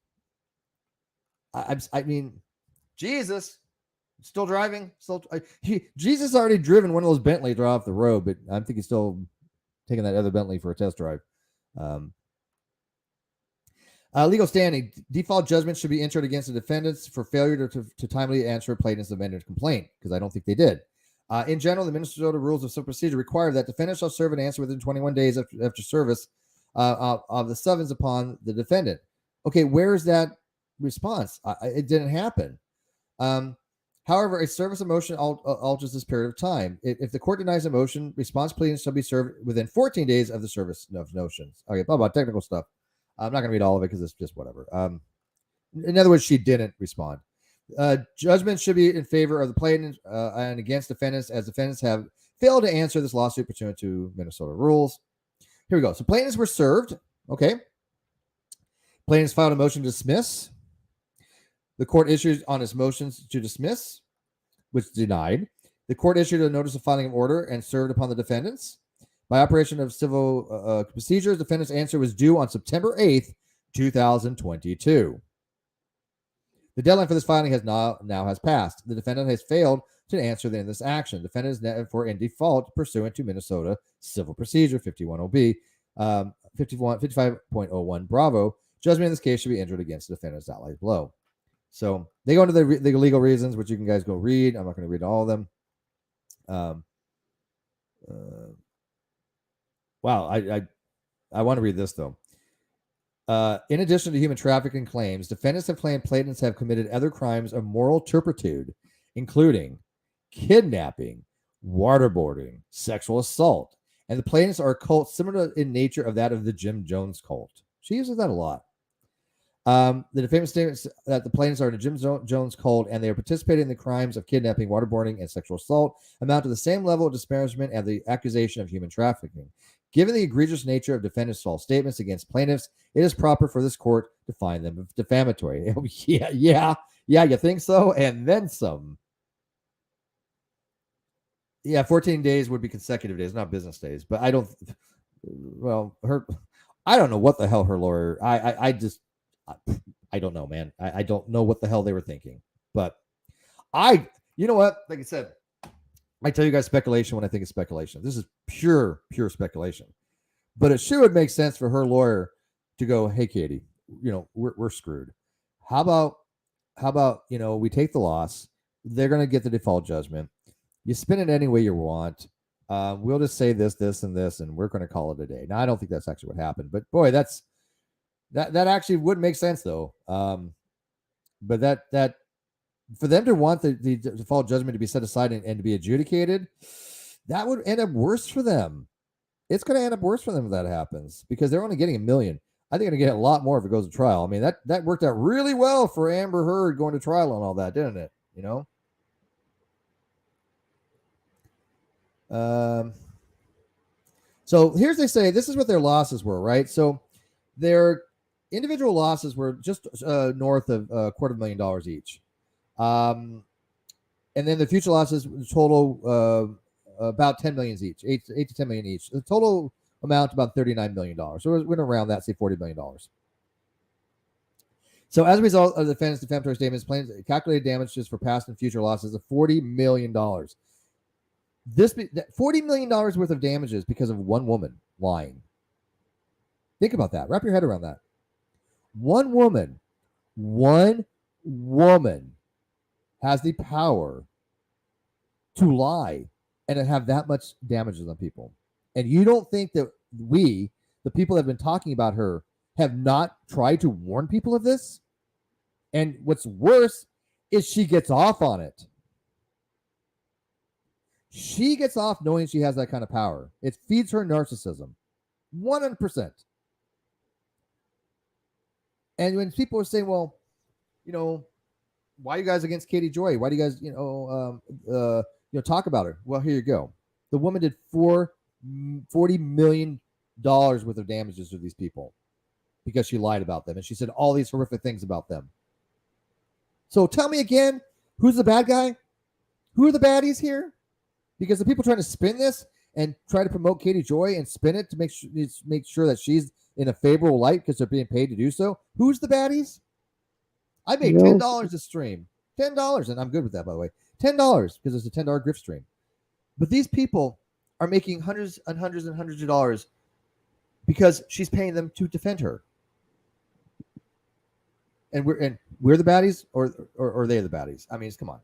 I mean, Jesus, still driving. Jesus already driven one of those Bentleys off the road, but I think he's still taking that other Bentley for a test drive. Legal standing. Default judgment should be entered against the defendants for failure to timely answer plaintiff's amended complaint, because I don't think they did. In general, the Minnesota Rules of Civil Procedure require that defendant shall serve an answer within 21 days after service of the summons upon the defendant. Okay, where is that response? It didn't happen. However, a service of motion alters this period of time. If the court denies a motion, response pleadings shall be served within 14 days of the service of notions. Okay, blah, blah, technical stuff. I'm not going to read all of it because it's just whatever. In other words, she didn't respond. Judgment should be in favor of the plaintiff and against defendants, as defendants have failed to answer this lawsuit pursuant to Minnesota rules. Here we go. So plaintiffs were served. Okay. Plaintiffs filed a motion to dismiss. The court issued on its motions to dismiss, which denied. The court issued a notice of filing of order and served upon the defendants. By operation of civil procedures, defendant's answer was due on September 8th, 2022. The deadline for this filing has now has passed. The defendant has failed to answer in this action. Defendant is therefore in default pursuant to Minnesota Civil Procedure 51OB, 55.01 Bravo. Judgment in this case should be entered against the defendant's outlined below. So they go into the legal reasons, which you can guys go read. I'm not going to read all of them. Wow, I want to read this though. In addition to human trafficking claims, defendants have claimed plaintiffs have committed other crimes of moral turpitude, including kidnapping, waterboarding, sexual assault, and the plaintiffs are a cult similar in nature of that of the Jim Jones cult. She uses that a lot. The defamation statements that the plaintiffs are in a Jim Jones cult and they are participating in the crimes of kidnapping, waterboarding, and sexual assault amount to the same level of disparagement as the accusation of human trafficking. Given the egregious nature of defendants' false statements against plaintiffs, it is proper for this court to find them defamatory. Yeah, you think so? And then some. Yeah, 14 days would be consecutive days, not business days. But I don't. Well, I don't know what the hell her lawyer. I don't know, man. I don't know what the hell they were thinking. But you know what? Like I said, I tell you guys speculation when I think of speculation. This is pure speculation. But it sure would make sense for her lawyer to go, hey, Katie, we're screwed. How about, we take the loss. They're going to get the default judgment. You spin it any way you want. We'll just say this, and this, and we're going to call it a day. Now, I don't think that's actually what happened. But, boy, that actually would make sense, though. But that for them to want the default judgment to be set aside and to be adjudicated, that would end up worse for them. It's going to end up worse for them if that happens because they're only getting $1 million. I think they're going to get a lot more if it goes to trial. I mean, that worked out really well for Amber Heard going to trial and all that, didn't it? So here's they say this is what their losses were, right? So their individual losses were just north of $250,000 each. And then the future losses total about $10 million each, 8 to 10 million each. The total amount about $39 million. So it went around that, say $40 million. So as a result of the defendant's defamatory statements, plaintiffs calculated damages for past and future losses of $40 million. $40 million worth of damages because of one woman lying. Think about that. Wrap your head around that. One woman has the power to lie and to have that much damages on people. And you don't think that we, the people that have been talking about her, have not tried to warn people of this? And what's worse is she gets off on it. She gets off knowing she has that kind of power. It feeds her narcissism. 100%. And when people are saying, well, why are you guys against Katie Joy? Why do you guys, talk about her? Well, here you go. The woman did $40 million worth of damages to these people because she lied about them. And she said all these horrific things about them. So tell me again, who's the bad guy? Who are the baddies here? Because the people trying to spin this and try to promote Katie Joy and spin it to make sure that she's in a favorable light because they're being paid to do so. Who's the baddies? I made $10 a stream. $10, and I'm good with that, by the way. $10 because it's a $10 Grift Stream. But these people are making hundreds and hundreds and hundreds of dollars because she's paying them to defend her. And we're the baddies, or are they the baddies? I mean, come on.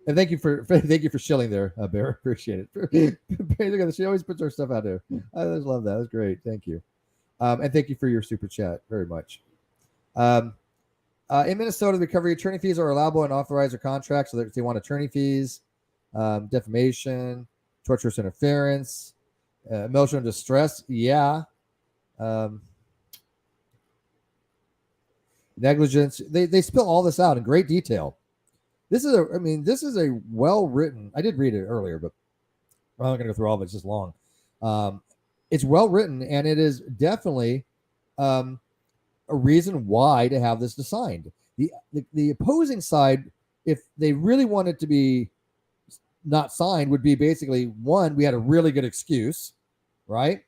And thank you for shilling there, Bear. Appreciate it. Look at this. She always puts her stuff out there. I just love that. That's great. Thank you. And thank you for your super chat very much. In Minnesota, the recovery attorney fees are allowable and authorized or contracts. So they want attorney fees, defamation, torturous interference, emotional distress. Yeah. Negligence. They spill all this out in great detail. This is a well-written. I did read it earlier, but I'm not going to go through all of it. It's just long. It's well-written, and it is definitely a reason why to have this signed. The opposing side, if they really wanted to be not signed, would be basically, one, we had a really good excuse, right?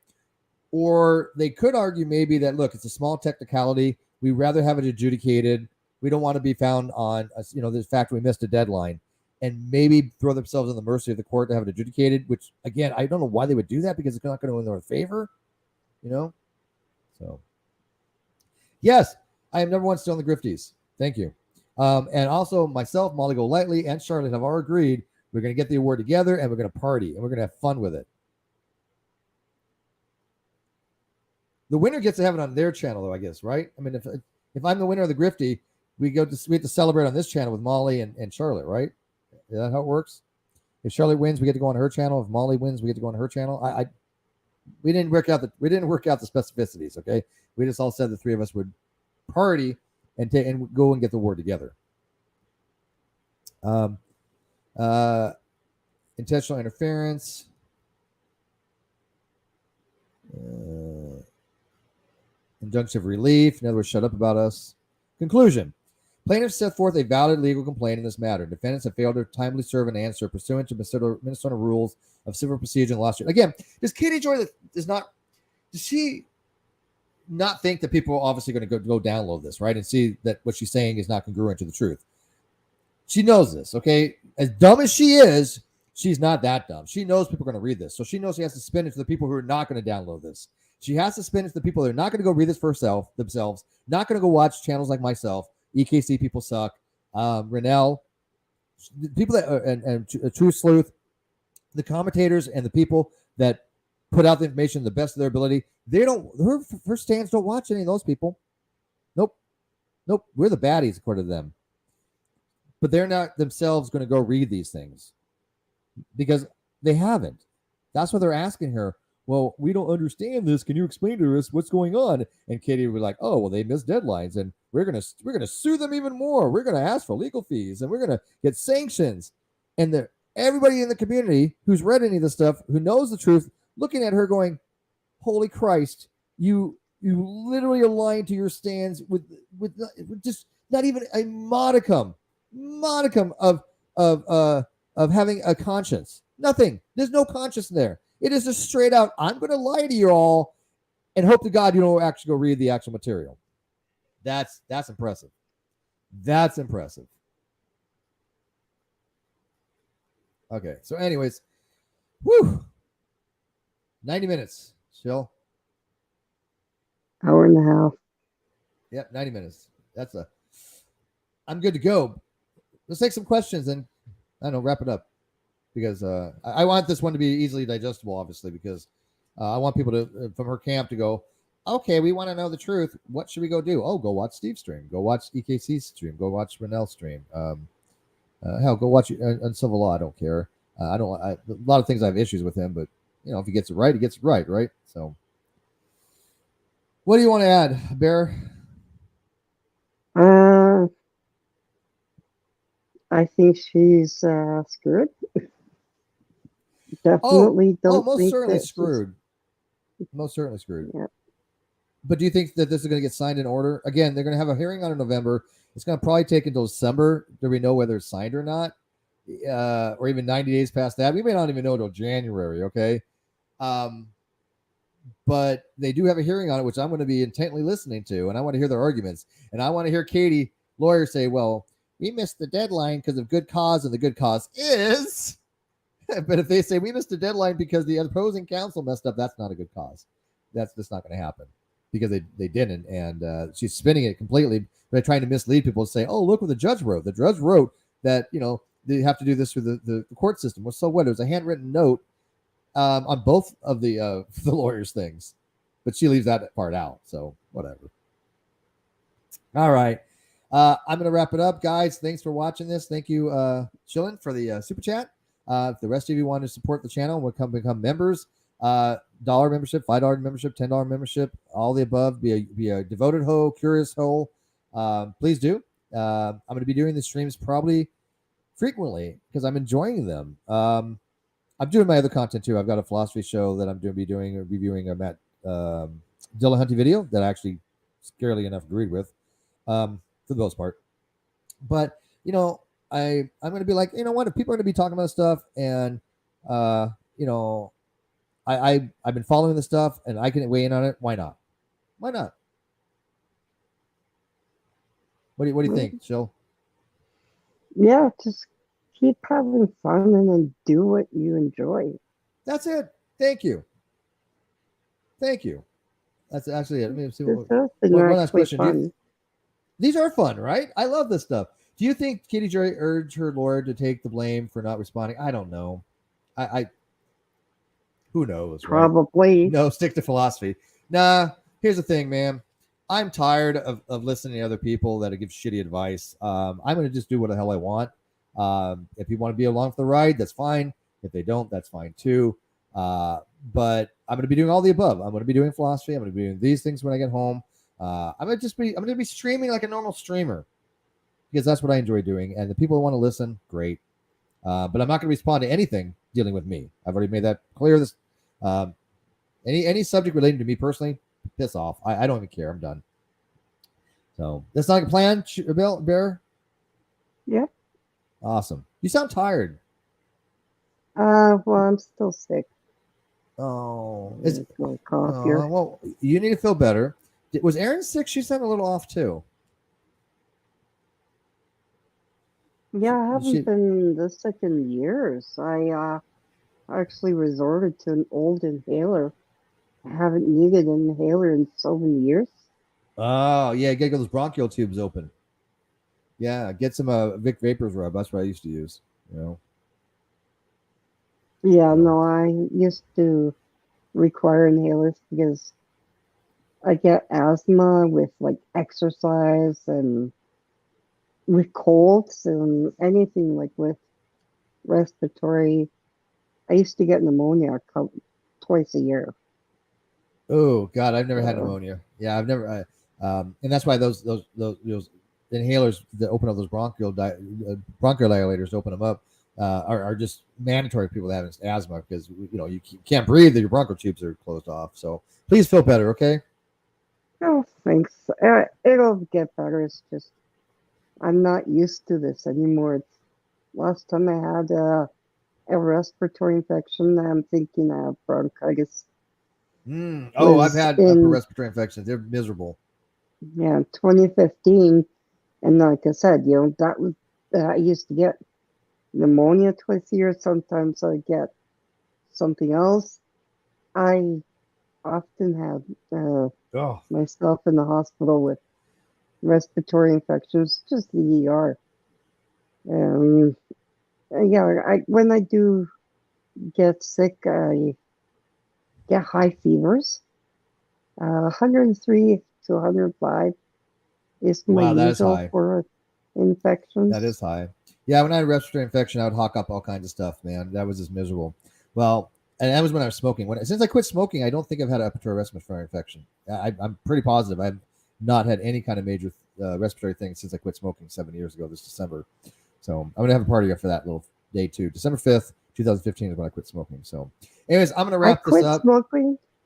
Or they could argue maybe that, look, it's a small technicality. We'd rather have it adjudicated. We don't want to be found on, this fact we missed a deadline, and maybe throw themselves on the mercy of the court to have it adjudicated, which, again, I don't know why they would do that because it's not going to win their favor, So, yes, I am number one still in the Grifties. Thank you. And also myself, Molly Golightly, and Charlotte have all agreed we're going to get the award together, and we're going to party, and we're going to have fun with it. The winner gets to have it on their channel, though, I guess, right? I mean, if I'm the winner of the Grifty, we have to celebrate on this channel with Molly and Charlotte, right? Is that how it works? If Charlotte wins, we get to go on her channel. If Molly wins, we get to go on her channel. We didn't work out the specificities, okay? We just all said the three of us would party and go and get the award together. Intentional interference. Injunctive relief. In other words, shut up about us. Conclusion. Plaintiffs set forth a valid legal complaint in this matter. Defendants have failed to timely serve an answer pursuant to Minnesota rules of civil procedure and lawsuit. Again, does Katie Joy does she not think that people are obviously going to go download this, right? And see that what she's saying is not congruent to the truth. She knows this, okay? As dumb as she is, she's not that dumb. She knows people are going to read this. So she knows she has to spin it to the people who are not going to download this. She has to spin it to the people that are not going to go read this for themselves, not going to go watch channels like myself. EKC people suck. Renell, people that and True Sleuth, the commentators and the people that put out the information the best of their ability. They don't. Her stands don't watch any of those people. Nope. We're the baddies according to them. But they're not themselves going to go read these things because they haven't. That's why they're asking her. Well, we don't understand this. Can you explain to us what's going on? And Katie would be like, oh, well, they missed deadlines, and we're gonna sue them even more. We're gonna ask for legal fees, and we're gonna get sanctions. And everybody in the community who's read any of this stuff, who knows the truth, looking at her going, holy Christ, you literally are lying to your stands with just not even a modicum of having a conscience. Nothing. There's no conscience there. It is just straight out, I'm going to lie to you all and hope to God you don't actually go read the actual material. That's impressive. That's impressive. Okay, so anyways, 90 minutes, Chill. Hour and a half. Yep, 90 minutes. I'm good to go. Let's take some questions and, I don't know, wrap it up. Because I want this one to be easily digestible, obviously, because I want people to, from her camp, to go, okay, we want to know the truth. What should we go do? Oh, go watch Steve's stream. Go watch EKC's stream. Go watch Renell's stream. Hell, go watch Uncivil Law. I don't care. A lot of things I have issues with him, but if he gets it right, he gets it right, right? So, what do you want to add, Bear? I think she's screwed. Definitely don't most think certainly that screwed. Most certainly screwed. Yeah. But do you think that this is going to get signed in order? Again, they're going to have a hearing on it in November. It's going to probably take until December. Do we know whether it's signed or not? or even 90 days past that. We may not even know until January, okay? But they do have a hearing on it, which I'm going to be intently listening to, and I want to hear their arguments. And I want to hear Katie, lawyer, say, well, we missed the deadline because of good cause, and the good cause is... But if they say we missed the deadline because the opposing counsel messed up, that's not a good cause. That's just not going to happen because they didn't. And she's spinning it completely by trying to mislead people and say, oh, look what the judge wrote. The judge wrote that, they have to do this through the court system. Well, so what? It was a handwritten note on both of the lawyers' things. But she leaves that part out. So whatever. All right. I'm going to wrap it up, guys. Thanks for watching this. Thank you, Shillen, for the super chat. If the rest of you want to support the channel, we'll become members. $1 membership, $5 membership, $10 membership, all the above. Be a devoted hoe, curious hoe. Please do. I'm going to be doing the streams probably frequently because I'm enjoying them. I'm doing my other content too. I've got a philosophy show that I'm going to be doing reviewing a Matt Dillahunty video that I actually scarily enough agreed with for the most part. But I'm going to be like, what, if people are going to be talking about stuff and, I've been following this stuff and I can weigh in on it. Why not? Why not? What do you think, Jill? Yeah, just keep having fun and then do what you enjoy. That's it. Thank you. That's actually it. Let me see This one has been last actually question. fun. These are fun, right? I love this stuff. Do you think Katie Joy urged her lawyer to take the blame for not responding? I don't know. I who knows? Right? Probably. No, stick to philosophy. Nah, here's the thing, man. I'm tired of listening to other people that give shitty advice. I'm going to just do what the hell I want. If you want to be along for the ride, that's fine. If they don't, that's fine too. But I'm going to be doing all the above. I'm going to be doing philosophy. I'm going to be doing these things when I get home. I'm going to be streaming like a normal streamer because that's what I enjoy doing. And the people who want to listen, great. But I'm not going to respond to anything dealing with me. I've already made that clear. Any subject relating to me personally, piss off. I don't even care. I'm done. So that's not a plan, Bill Bear. Yep. Awesome. You sound tired. Well, I'm still sick. Oh, It's my cough here. well, you need to feel better. Was Erin sick? She sounded a little off too. Yeah, I haven't been this sick in years. I actually resorted to an old inhaler. I haven't needed an inhaler in so many years. Oh, yeah, you gotta get those bronchial tubes open. Yeah, get some Vic Vapors rub. That's what I used to use. Yeah, no, I used to require inhalers because I get asthma with like exercise and with colds and anything like with respiratory. I used to get pneumonia twice a year. Oh God, I've never had pneumonia. Yeah, I've never. And that's why those inhalers that open up those bronchial dilators to open them up are just mandatory for people that have asthma because you can't breathe. Your bronchial tubes are closed off. So please feel better, okay? Oh, thanks. It'll get better. It's just I'm not used to this anymore. Last time I had a respiratory infection. I'm thinking I have bronchitis. Oh, I've had upper respiratory infections. They're miserable. Yeah, 2015, and like I said, that was I used to get pneumonia twice a year. Sometimes I get something else. I often have myself in the hospital with respiratory infections, just the ER. Yeah, when I do get sick, I get high fevers. 103 to 105 is my usual for infections. That is high. Yeah, when I had a respiratory infection, I would hawk up all kinds of stuff, man. That was just miserable. Well, and that was when I was smoking. Since I quit smoking, I don't think I've had an upper respiratory infection. I'm pretty positive I've not had any kind of major respiratory thing since I quit smoking 7 years ago this December. So I'm going to have a party for that little day too. December 5th, 2015 is when I quit smoking. So anyways, I'm going to wrap this up.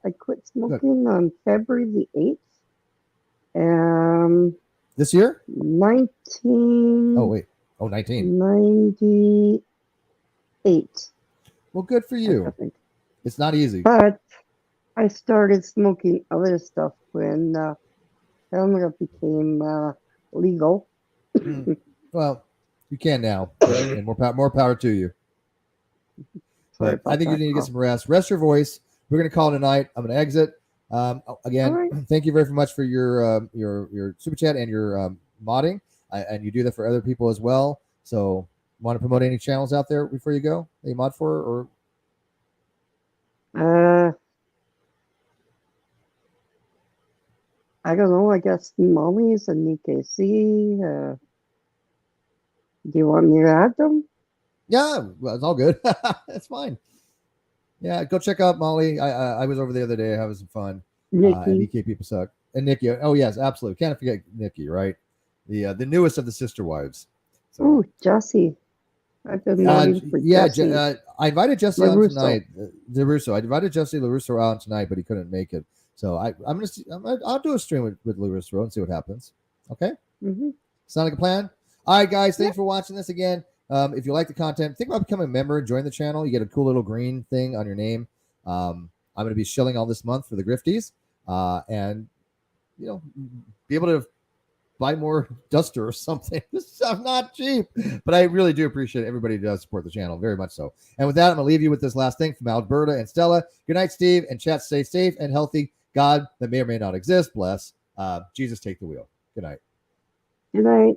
I quit smoking on February the 8th. This year? 19. Oh, wait. Oh, 19. 98. 8, Well, good for I you. think. It's not easy. But I started smoking other stuff when Helmet became legal. Mm. Well, you can now, and more power to you. Sorry But I about think you that, need to get Carl. some rest. Rest your voice. We're going to call it a night. I'm going to exit. Again, All right. thank you very much for your super chat and your modding, and you do that for other people as well. So, want to promote any channels out there before you go that you mod for, or I don't know. I guess Molly's and EKC. Do you want me to add them? yeah, well, it's all good. That's fine. Yeah, go check out Molly. I was over the other day having some fun. And Nikki. EK people suck. And Nikki. Oh yes, absolutely. Can't forget Nikki, right? The newest of the sister wives. So Oh, Jesse. I've been modding for Jesse. I invited Jesse on LaRusso. tonight. LaRusso. I invited Jesse LaRusso on tonight, but he couldn't make it. So I'll do a stream with LaRusso and see what happens. Okay. Mm-hmm. Sound like a plan? All right, guys. Thanks for watching this again. If you like the content, think about becoming a member and join the channel. You get a cool little green thing on your name. I'm going to be shilling all this month for the Grifties, and be able to buy more duster or something. This stuff not cheap, but I really do appreciate everybody who does support the channel very much so. And with that, I'm gonna leave you with this last thing from Alberta and Stella. Good night, Steve, and chat. Stay safe and healthy. God that may or may not exist bless. Jesus take the wheel. Good night. Good night.